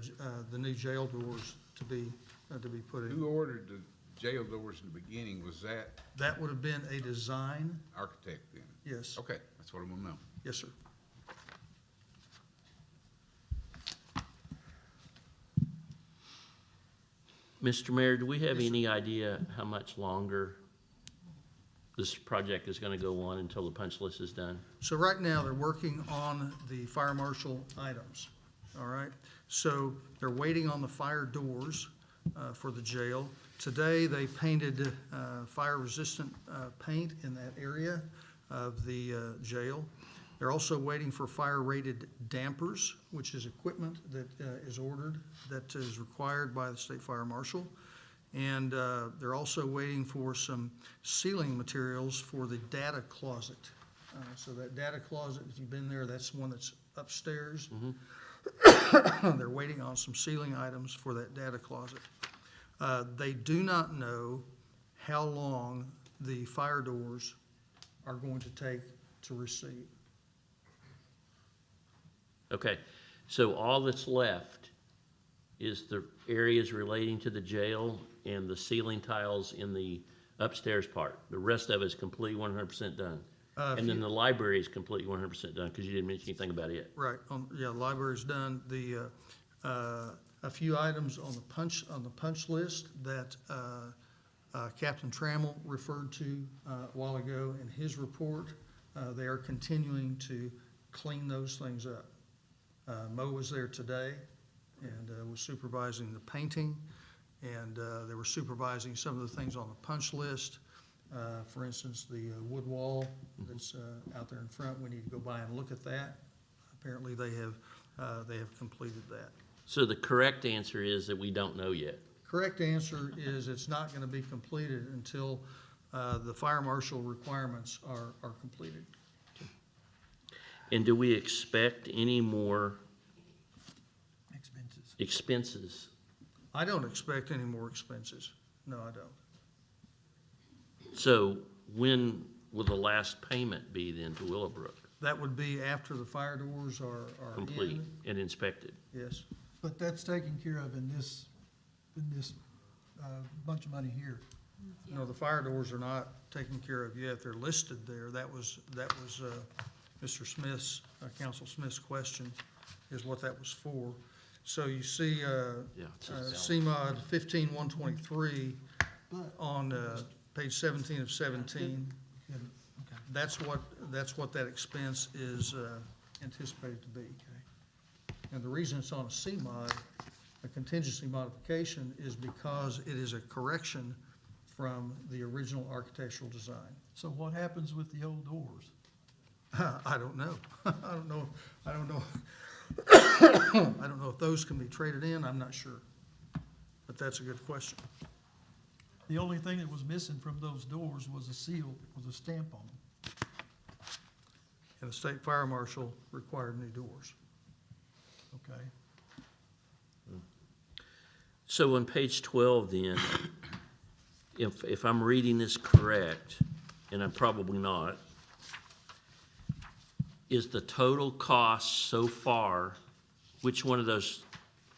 new jail doors to be put in. Who ordered the jail doors in the beginning? Was that That would have been a design, architect then? yes, Okay, that's what I want to know. yes, sir. Mr. Mayor, do we have any idea how much longer this project is gonna go on until the punch list is done? So right now, they're working on the fire marshal items, all right? So they're waiting on the fire doors for the jail. Today, they painted fire-resistant paint in that area of the jail. They're also waiting for fire-rated dampers, which is equipment that is ordered, that is required by the state fire marshal. And they're also waiting for some ceiling materials for the data closet. So that data closet, if you've been there, that's the one that's upstairs. They're waiting on some ceiling items for that data closet. They do not know how long the fire doors are going to take to receive. Okay, so all that's left is the areas relating to the jail and the ceiling tiles in the upstairs part. The rest of it is completely 100% done. And then the library is completely 100% done, because you didn't mention anything about it. Right, yeah, library's done. A few items on the punch list that Captain Trammell referred to a while ago in his report. They are continuing to clean those things up. Mo was there today and was supervising the painting, and they were supervising some of the things on the punch list. For instance, the wood wall that's out there in front, we need to go by and look at that. Apparently, they have completed that. So the correct answer is that we don't know yet. Correct answer is it's not going to be completed until the fire marshal requirements are completed. And do we expect any more Expenses. expenses? I don't expect any more expenses. No, I don't. So when will the last payment be then to Willowbrook? That would be after the fire doors are Complete in. and inspected? Yes. But that's taken care of in this bunch of money here. No, the fire doors are not taken care of yet. They're listed there. That was Mr. Smith's, Council Smith's question, is what that was for. So you see, Yeah. CMOD 15123 on page 17 of 17. That's what that expense is anticipated to be. And the reason it's on a CMOD, a contingency modification, is because it is a correction from the original architectural design. So what happens with the old doors? I don't know. I don't know. I don't know if those can be traded in. I'm not sure. But that's a good question. The only thing that was missing from those doors was a seal with a stamp on them. And the state fire marshal required new doors. Okay. So on page 12 then, if I'm reading this correct, and I'm probably not, is the total cost so far, which one of those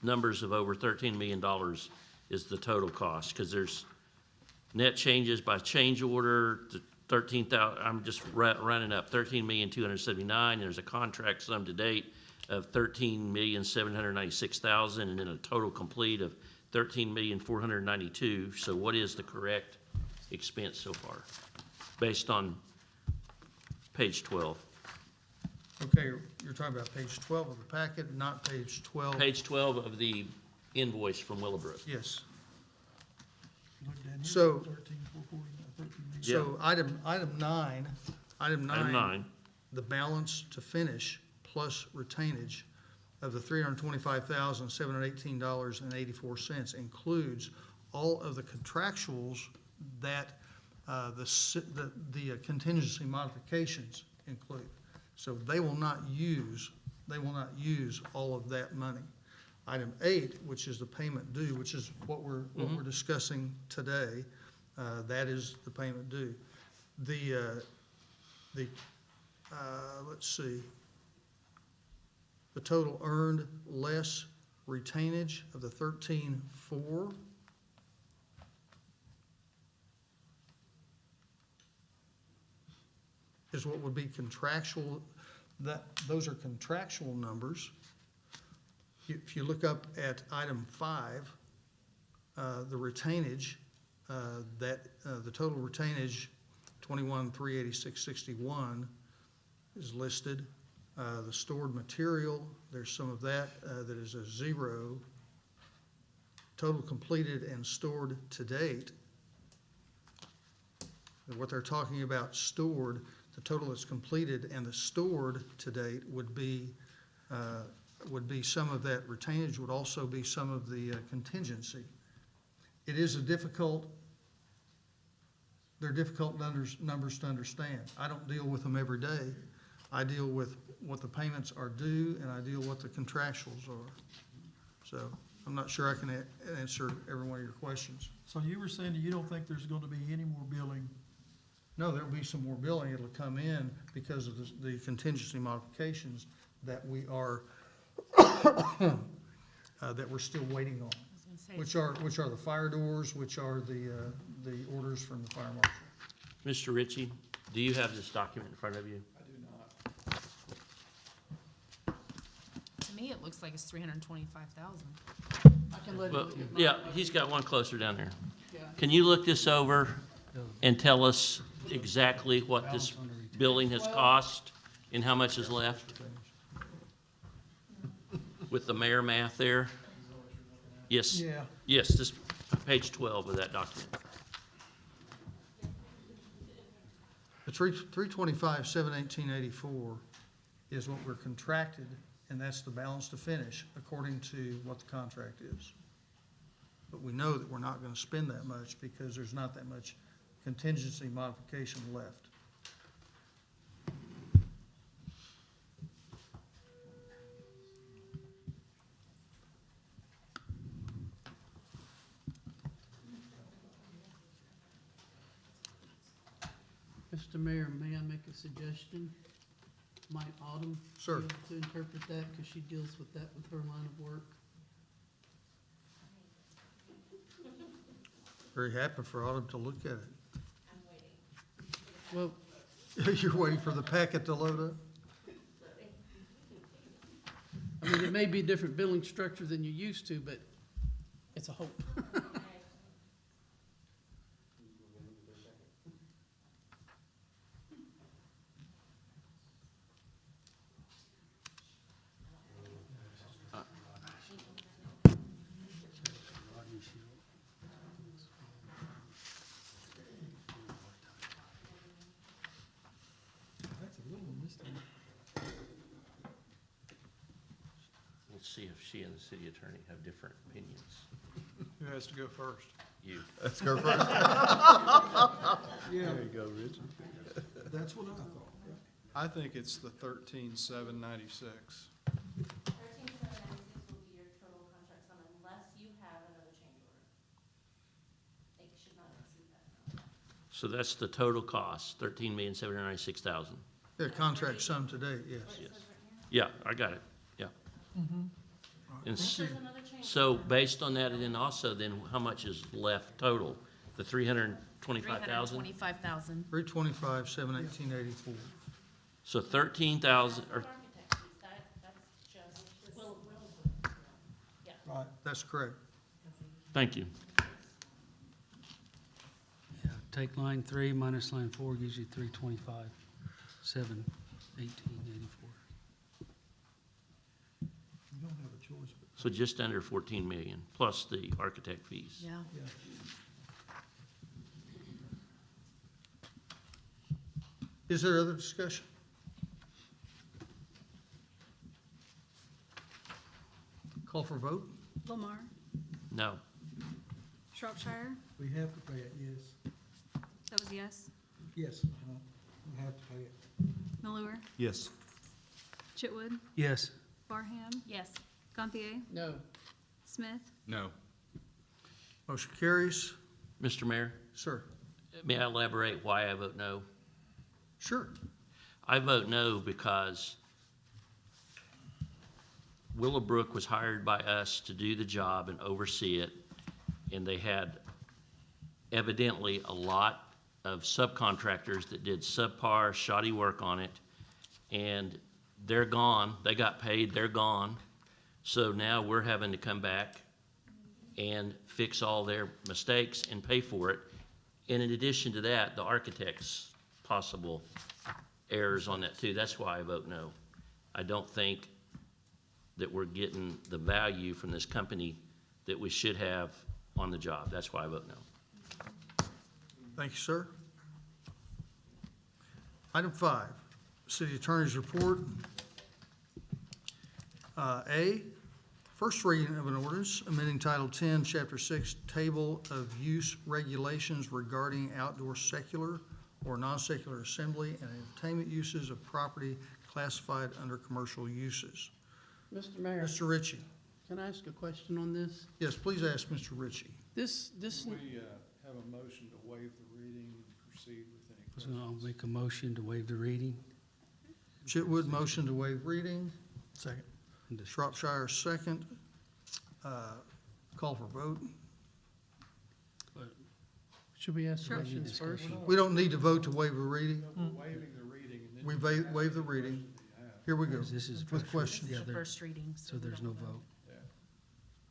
numbers of over $13 million is the total cost? Because there's net changes by change order, to 13,000, I'm just running up, 13,279,000. There's a contract sum to date of 13,796,000, and then a total complete of 13,492,000. So what is the correct expense so far, based on page 12? Okay, you're talking about page 12 of the packet, not page 12. Page 12 of the invoice from Willowbrook. Yes. Look down here, So- 13,440, 13 million. So item nine, Item 9, the balance to finish plus retainage of the $325,718.84 includes all of the contractuals that the contingency modifications include. So they will not use all of that money. Item 8, which is the payment due, which is what we're discussing today, that is the payment due. Let's see, the total earned less retainage of the 13,400 is what would be contractual. Those are contractual numbers. If you look up at item 5, the retainage, the total retainage, 21,386.61 is listed. The stored material, there's some of that that is a 0. Total completed and stored to date. What they're talking about stored, the total that's completed and the stored to date would be some of that retainage, would also be some of the contingency. It is they're difficult numbers to understand. I don't deal with them every day. I deal with what the payments are due, and I deal with what the contractuals are. So I'm not sure I can answer every one of your questions. So you were saying that you don't think there's going to be any more billing? No, there'll be some more billing. It'll come in because of the contingency modifications that we are, that we're still waiting on, which are the fire doors, which are the orders from the fire marshal. Mr. Ritchie, do you have this document in front of you? I do not. To me, it looks like it's 325,000. I can let Well, you get yeah, he's got one closer down there. Yeah. Can you look this over and tell us exactly what this building has cost and how much is left? With the mayor math there? Yes. Yeah. Yes, this, page 12 of that document. The 325,718.84 is what we're contracted, and that's the balance to finish according to what the contract is. But we know that we're not gonna spend that much because there's not that much contingency modification left. Mr. Mayor, may I make a suggestion? Might Autumn Sir. be able to interpret that, because she deals with that with her line of work? Very happy for Autumn to look at it. Well, You're waiting for the packet to load up? I mean, it may be a different billing structure than you're used to, but it's a hope. That's a little mystery. Let's see if she and the city attorney have different opinions. Who has to go first? You. Let's go first. Yeah, There you go, Richard. that's what I thought. I think it's the 13,796. 13,796 will be your total contract sum unless you have another change order. It should not exceed that amount. So that's the total cost, 13,796,000. Yeah, contract sum today, yes. Yes. Yeah, I got it, yeah. And If there's another change. so based on that, and then also then how much is left total? The 325,000? 325,000. 325, 718.84. So 13,000, or, Architect fees, that's just, yeah. Right. That's correct. thank you. Yeah, take line 3 minus line 4 gives you 325, 718.84. You don't have a choice, but, So just under 14 million, plus the architect fees. Yeah. yeah. Is there other discussion? Call for vote? Lamar, No, Shropshire, We have to pay it, yes. that was yes. Yes, we have to pay it. Malure, Yes. Chitwood, Yes, Barham, Yes. Gantier, No, Smith, No. Motion carries. Mr. Mayor, Sir? may I elaborate why I vote no? Sure. I vote no because Willowbrook was hired by us to do the job and oversee it, and they had evidently a lot of subcontractors that did subpar, shoddy work on it, and they're gone. They got paid, they're gone. So now we're having to come back and fix all their mistakes and pay for it. And in addition to that, the architect's possible errors on that too. That's why I vote no. I don't think that we're getting the value from this company that we should have on the job. That's why I vote no. Thank you, sir. Item 5, City Attorney's Report. A, first reading of an ordinance amending Title 10, Chapter 6, Table of Use Regulations regarding outdoor secular or non-secular assembly and entertainment uses of property classified under commercial uses. Mr. Mayor, Mr. Ritchie. can I ask a question on this? Yes, please ask Mr. Ritchie. This, We have a motion to waive the reading and proceed with any so questions. I'll make a motion to waive the reading. Chitwood, motion to waive reading. Second. And dis- Shropshire, second. Call for vote. should we ask Sure. questions first? We don't need to vote to waive a reading. No, we're waiving the reading and then. We you can ask waive the any reading. question that you have. Here we go. This is With first- questions. Yeah, The there- first reading. so we there's don't no know. vote. Yeah.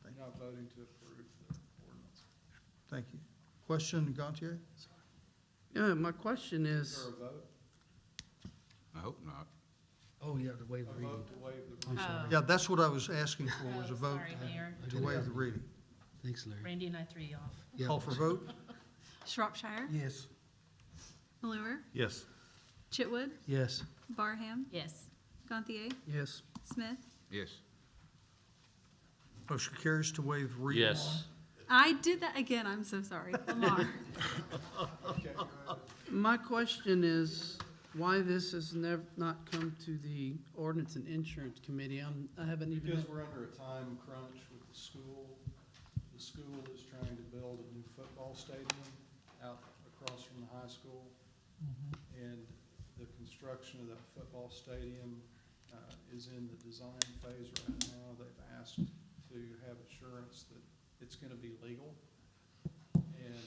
You're not voting to approve the ordinance. Thank you. Question, Gantier? Yeah, my question Is is, there a vote? I hope not. Oh, yeah, to waive A the reading. vote to waive the I'm reading. sorry. Yeah, that's what I was asking for, was a Oh, vote sorry, Mayor. to waive the reading. Thanks, Larry. Randy and I threw you off. Yeah. Call for vote? Shropshire, Yes. Malure, Yes. Chitwood, Yes, Barham, Yes. Gantier, yes, Smith. Yes. Motion carries to waive reading. Yes. I did that again, I'm so sorry. Lamar, Okay, go ahead. my question is, why this has not come to the Ordinance and Insurance Committee? I haven't even. Because we're under a time crunch with the school. The school is trying to build a new football stadium out across from the high school. And the construction of that football stadium is in the design phase right now. They've asked to have assurance that it's gonna be legal. And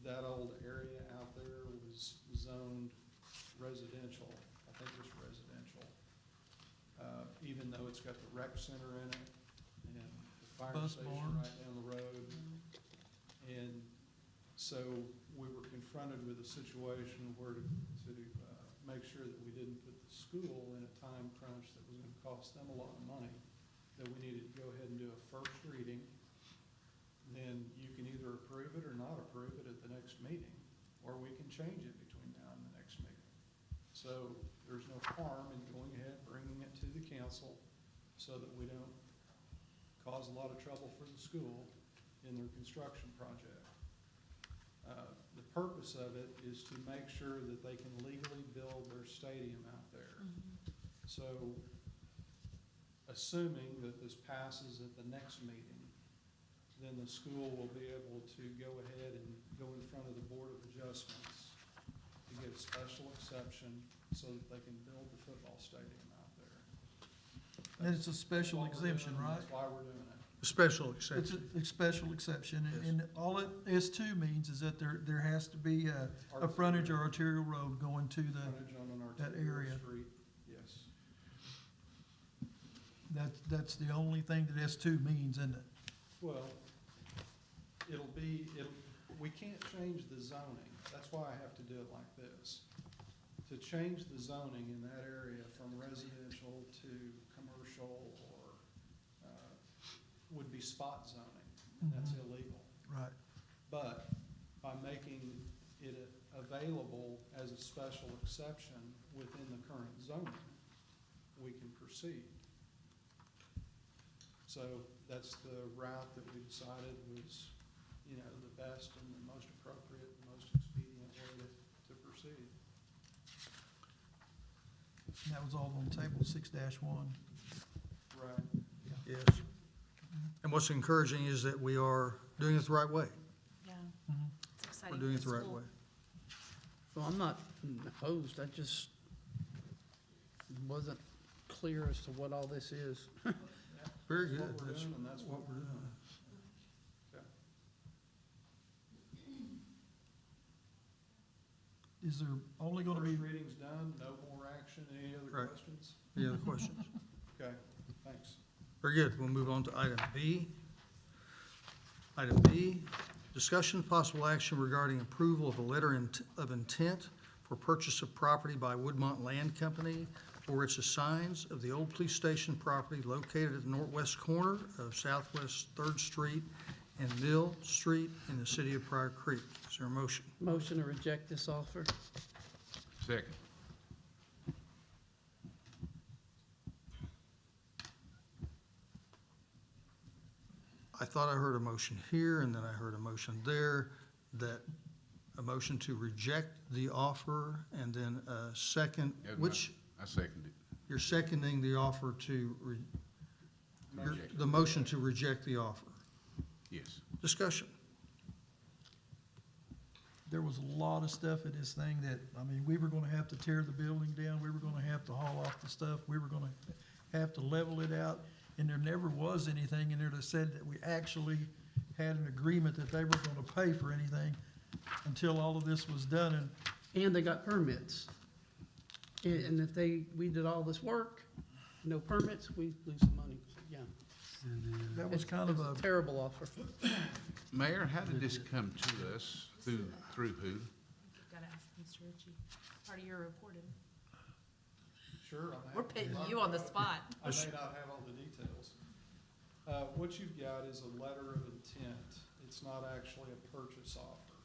that old area out there was zoned residential, I think it's residential. Even though it's got the rec center in it and the fire Bus station barn. right down the road. And so we were confronted with a situation where to make sure that we didn't put the school in a time crunch that was gonna cost them a lot of money, that we needed to go ahead and do a first reading. Then you can either approve it or not approve it at the next meeting, or we can change it between now and the next meeting. So there's no harm in going ahead, bringing it to the council so that we don't cause a lot of trouble for the school in their construction project. The purpose of it is to make sure that they can legally build their stadium out there. So, assuming that this passes at the next meeting, then the school will be able to go ahead and go in front of the Board of Adjustments to get a special exception so that they can build the football stadium out there. And it's a special That's what we're exemption, doing, right? That's why we're doing it. Special It's exception. a special exception, and all it S2 means is that there has to be a frontage or arterial road going to Frontage on an that arterial area. street, yes. that's the only thing that S2 means, isn't it? Well, we can't change the zoning. That's why I have to do it like this. To change the zoning in that area from residential to commercial or, would be spot zoning, and that's illegal. Right. But by making it available as a special exception within the current zoning, we can proceed. So that's the route that we decided was, the best and the most appropriate, the most expedient way to proceed. And that was all on table 6-1. Right. Yes. And what's encouraging is that we are doing it the right way. Yeah. Mhm. It's exciting. We're doing it for the right school. way. Well, I'm not opposed, I just wasn't clear as to what all this is. Very That's good. what we're That's doing, and that's what we're doing. Okay. Is there only gonna be, First reading's done, no more action. Any other Right. questions? Any other questions? Okay, thanks. Very good. We'll move on to item B. Item B, discussion possible action regarding approval of a letter of intent for purchase of property by Woodmont Land Company for its assigns of the old police station property located at the northwest corner of Southwest Third Street and Mill Street in the city of Pryor Creek. Is there a motion? Motion to reject this offer. Second. I thought I heard a motion here, and then I heard a motion there, that a motion to reject the offer, and then a second, That's which, I second it. you're seconding the offer to, Reject. the motion to reject the offer. Yes. Discussion. there was a lot of stuff in this thing that, I mean, we were gonna have to tear the building down, we were gonna have to haul off the stuff, we were gonna have to level it out, and there never was anything in there that said that we actually had an agreement that they were gonna pay for anything until all of this was done, and And they got permits. And if we did all this work, no permits, we lose some money, so, yeah. that was kind of It's a, terrible offer. Mayor, how did this come to us? Through who? Gotta ask Mr. Ritchie. Part of your reporting. Sure. We're putting you on the spot. I may not have all the details. What you've got is a letter of intent. It's not actually a purchase offer.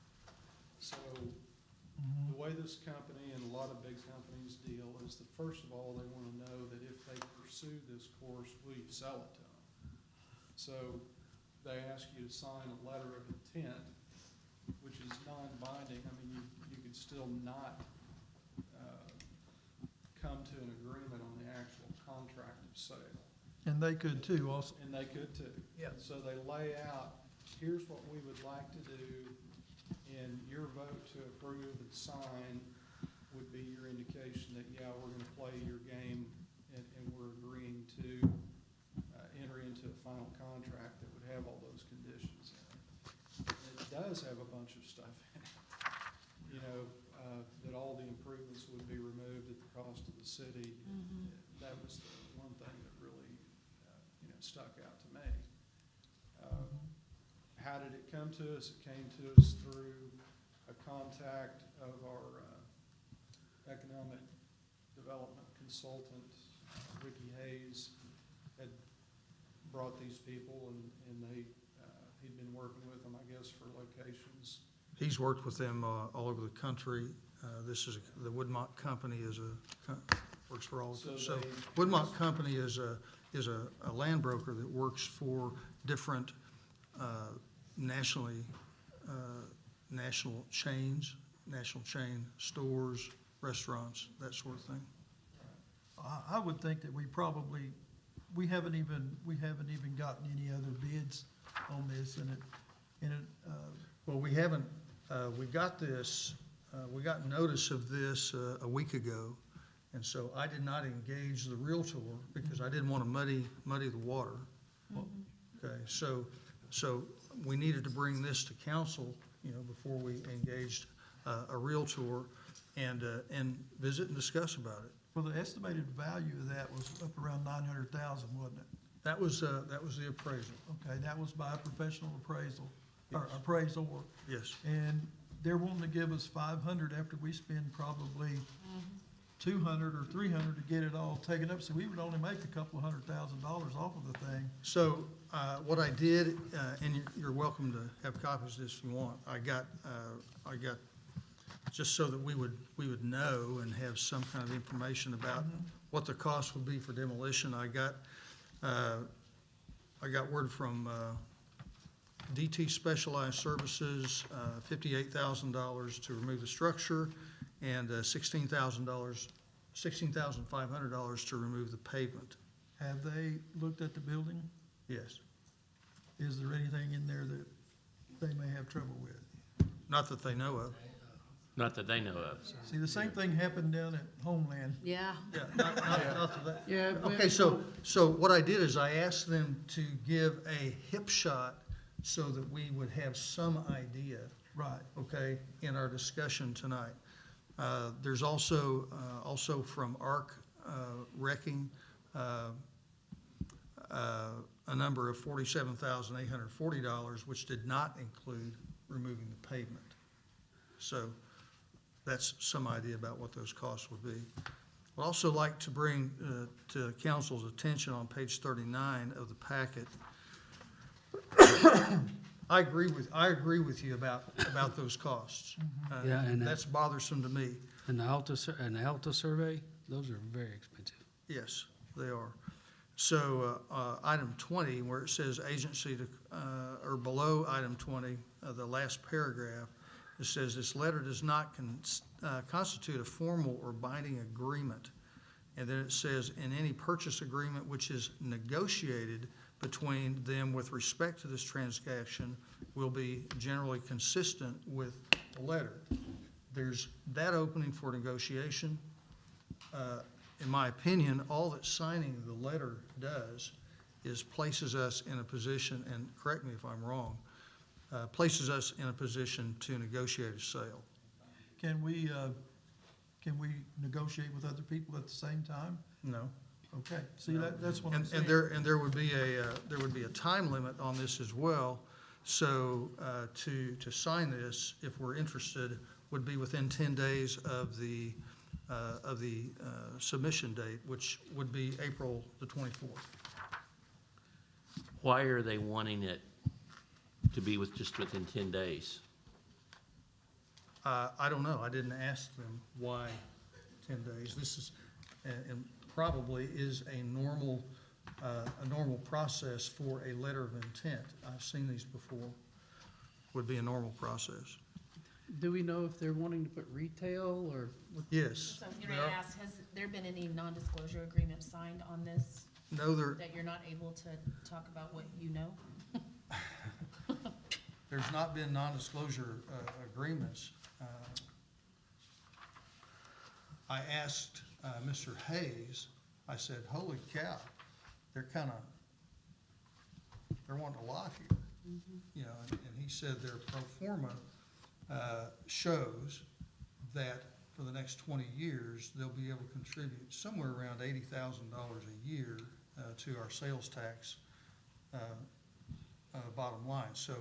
So the way this company and a lot of big companies deal is that, first of all, they want to know that if they pursue this course, will you sell it to them? So they ask you to sign a letter of intent, which is non-binding. I mean, you could still not come to an agreement on the actual contract of sale. and they could too also. And they could too. Yeah. So they lay out, here's what we would like to do, and your vote to approve and sign would be your indication that, yeah, we're gonna play your game and we're agreeing to enter into a final contract that would have all those conditions in it. It does have a bunch of stuff in it, you know, that all the improvements would be removed at the cost of the city. That was the one thing that really, you know, stuck out to me. How did it come to us? It came to us through a contact of our economic development consultant, Ricky Hayes, had brought these people and they, he'd been working with them, I guess, for locations. He's worked with them all over the country. This is, the Woodmont Company is works for all, so Woodmont Company is a land broker that works for different national chain stores, restaurants, that sort of thing. I would think that we haven't even gotten any other bids on this, Well, we haven't, we got this, we got notice of this a week ago, and so I did not engage the Realtor because I didn't want to muddy the water. Okay, so we needed to bring this to council, you know, before we engaged a Realtor and visit and discuss about it. well, the estimated value of that was up around 900,000, wasn't it? That was the appraisal, Okay, that was by a professional appraisal, or appraisal. yes. And they're wanting to give us 500 after we spend probably 200 or 300 to get it all taken up, so we would only make a couple of $100,000 off of the thing. So, what I did, and you're welcome to have copies of this if you want, I got, just so that we would know and have some kind of information about what the cost would be for demolition, I got word from, DT Specialized Services, $58,000 to remove the structure, and $16,500 to remove the pavement. Have they looked at the building? Yes. Is there anything in there that they may have trouble with? Not that they know of. Not that they know of. See, the same thing happened down at Homeland. Yeah. Yeah, not that they. Yeah. Okay, so what I did is I asked them to give a hip shot so that we would have some idea, Right. okay, in our discussion tonight. There's also from ARC Wrecking, a number of $47,840, which did not include removing the pavement. So that's some idea about what those costs would be. I'd also like to bring to council's attention on page 39 of the packet. I agree with you about those costs. Yeah, and That's bothersome to me. And the Alta survey, those are very expensive. Yes, they are. So, item 20, where it says agency to, or below item 20, the last paragraph, it says this letter does not constitute a formal or binding agreement. And then it says in any purchase agreement which is negotiated between them with respect to this transaction will be generally consistent with the letter. There's that opening for negotiation. In my opinion, all that signing the letter does is places us in a position, and correct me if I'm wrong, places us in a position to negotiate a sale. Can we negotiate with other people at the same time? No. Okay, see, that's what I'm And saying. there would be a time limit on this as well. So, to sign this, if we're interested, would be within 10 days of the submission date, which would be April the 24th. Why are they wanting it to be just within 10 days? I don't know. I didn't ask them why 10 days. This is, and probably is a normal process for a letter of intent. I've seen these before. Would be a normal process. Do we know if they're wanting to put retail or? Yes. So I was going to ask, has there been any non-disclosure agreement signed on this, No, that you're not able to talk about what you know? there's not been non-disclosure agreements. I asked Mr. Hayes, I said, holy cow, they're wanting a lot here. You know, and he said their pro forma shows that for the next 20 years, they'll be able to contribute somewhere around $80,000 a year to our sales tax bottom line. So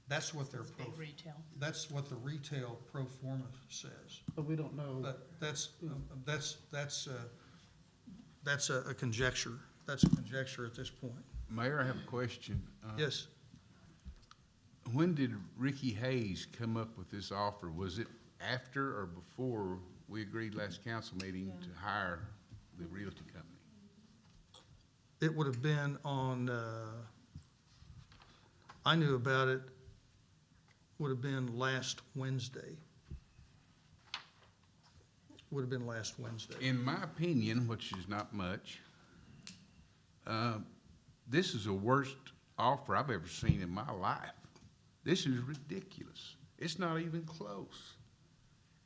that's what their, Big retail. that's what the retail pro forma says. But we don't know. But that's a conjecture. That's a conjecture at this point. Mayor, I have a question. Yes, When did Ricky Hayes come up with this offer? Was it after or before we agreed last council meeting to hire the realty company? it would have been on, I knew about it, would have been last Wednesday. Would have been last Wednesday. In my opinion, which is not much, this is the worst offer I've ever seen in my life. This is ridiculous. It's not even close.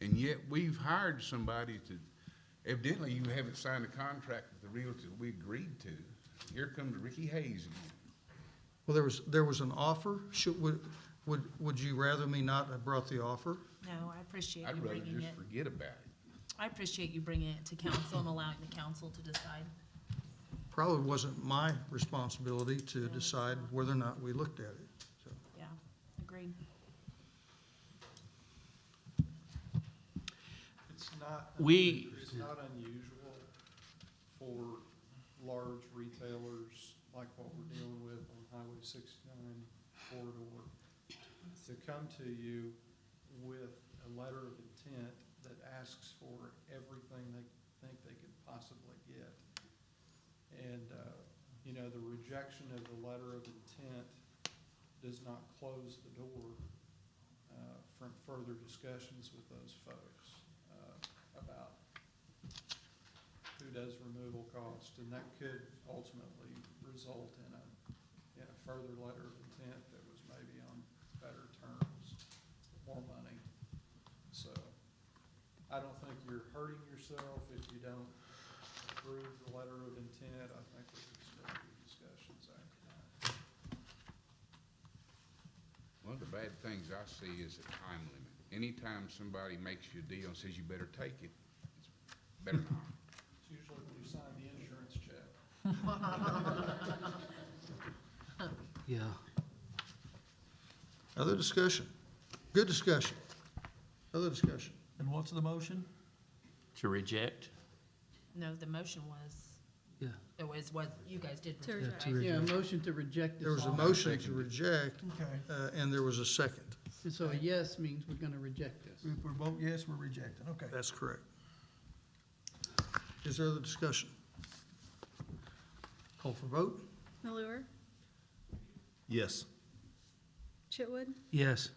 And yet we've hired somebody to, evidently you haven't signed a contract with the realtor that we agreed to. Here comes Ricky Hayes again. Well, there was an offer. Would you rather me not have brought the offer? No, I appreciate I'd you rather bringing just it. forget about it. I appreciate you bringing it to council and allowing the council to decide. Probably wasn't my responsibility to decide whether or not we looked at it, so. Yeah, agreed. It's not. We- It's not unusual for large retailers like what we're dealing with on Highway 69 corridor to come to you with a letter of intent that asks for everything they think they could possibly get. And, you know, the rejection of the letter of intent does not close the door from further discussions with those folks about who does removal cost, and that could ultimately result in a further letter of intent that was maybe on better terms, more money. So I don't think you're hurting yourself if you don't approve the letter of intent. I think there could still be discussions after that. One of the bad things I see is a time limit. Anytime somebody makes you a deal and says you better take it, it's better not. It's usually when you sign the insurance check. Yeah. Other discussion? Good discussion. Other discussion? And what's the motion? To reject? No, the motion was, Yeah. it was what you guys did. To reject, reject. right? Yeah, a motion to reject this There was a offer. motion to reject, Okay. and there was a second. And so a yes means we're gonna reject this. If we vote yes, we're rejecting. Okay. That's correct. Is there other discussion? Call for vote? Malure, Yes. Chitwood, Yes.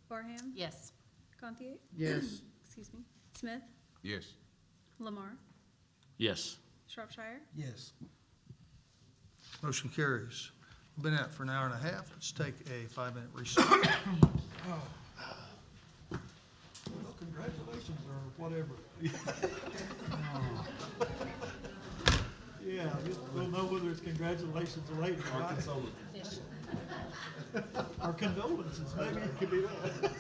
Barham, Yes. Gantier, Yes. excuse me, Smith, Yes. Lamar, Yes. Shropshire. Yes. Motion carries. We've been at it for an hour and a half. Let's take a 5-minute recess. Well, congratulations or whatever. Yeah, we'll know whether it's congratulations later. Our condolences, maybe it could be that.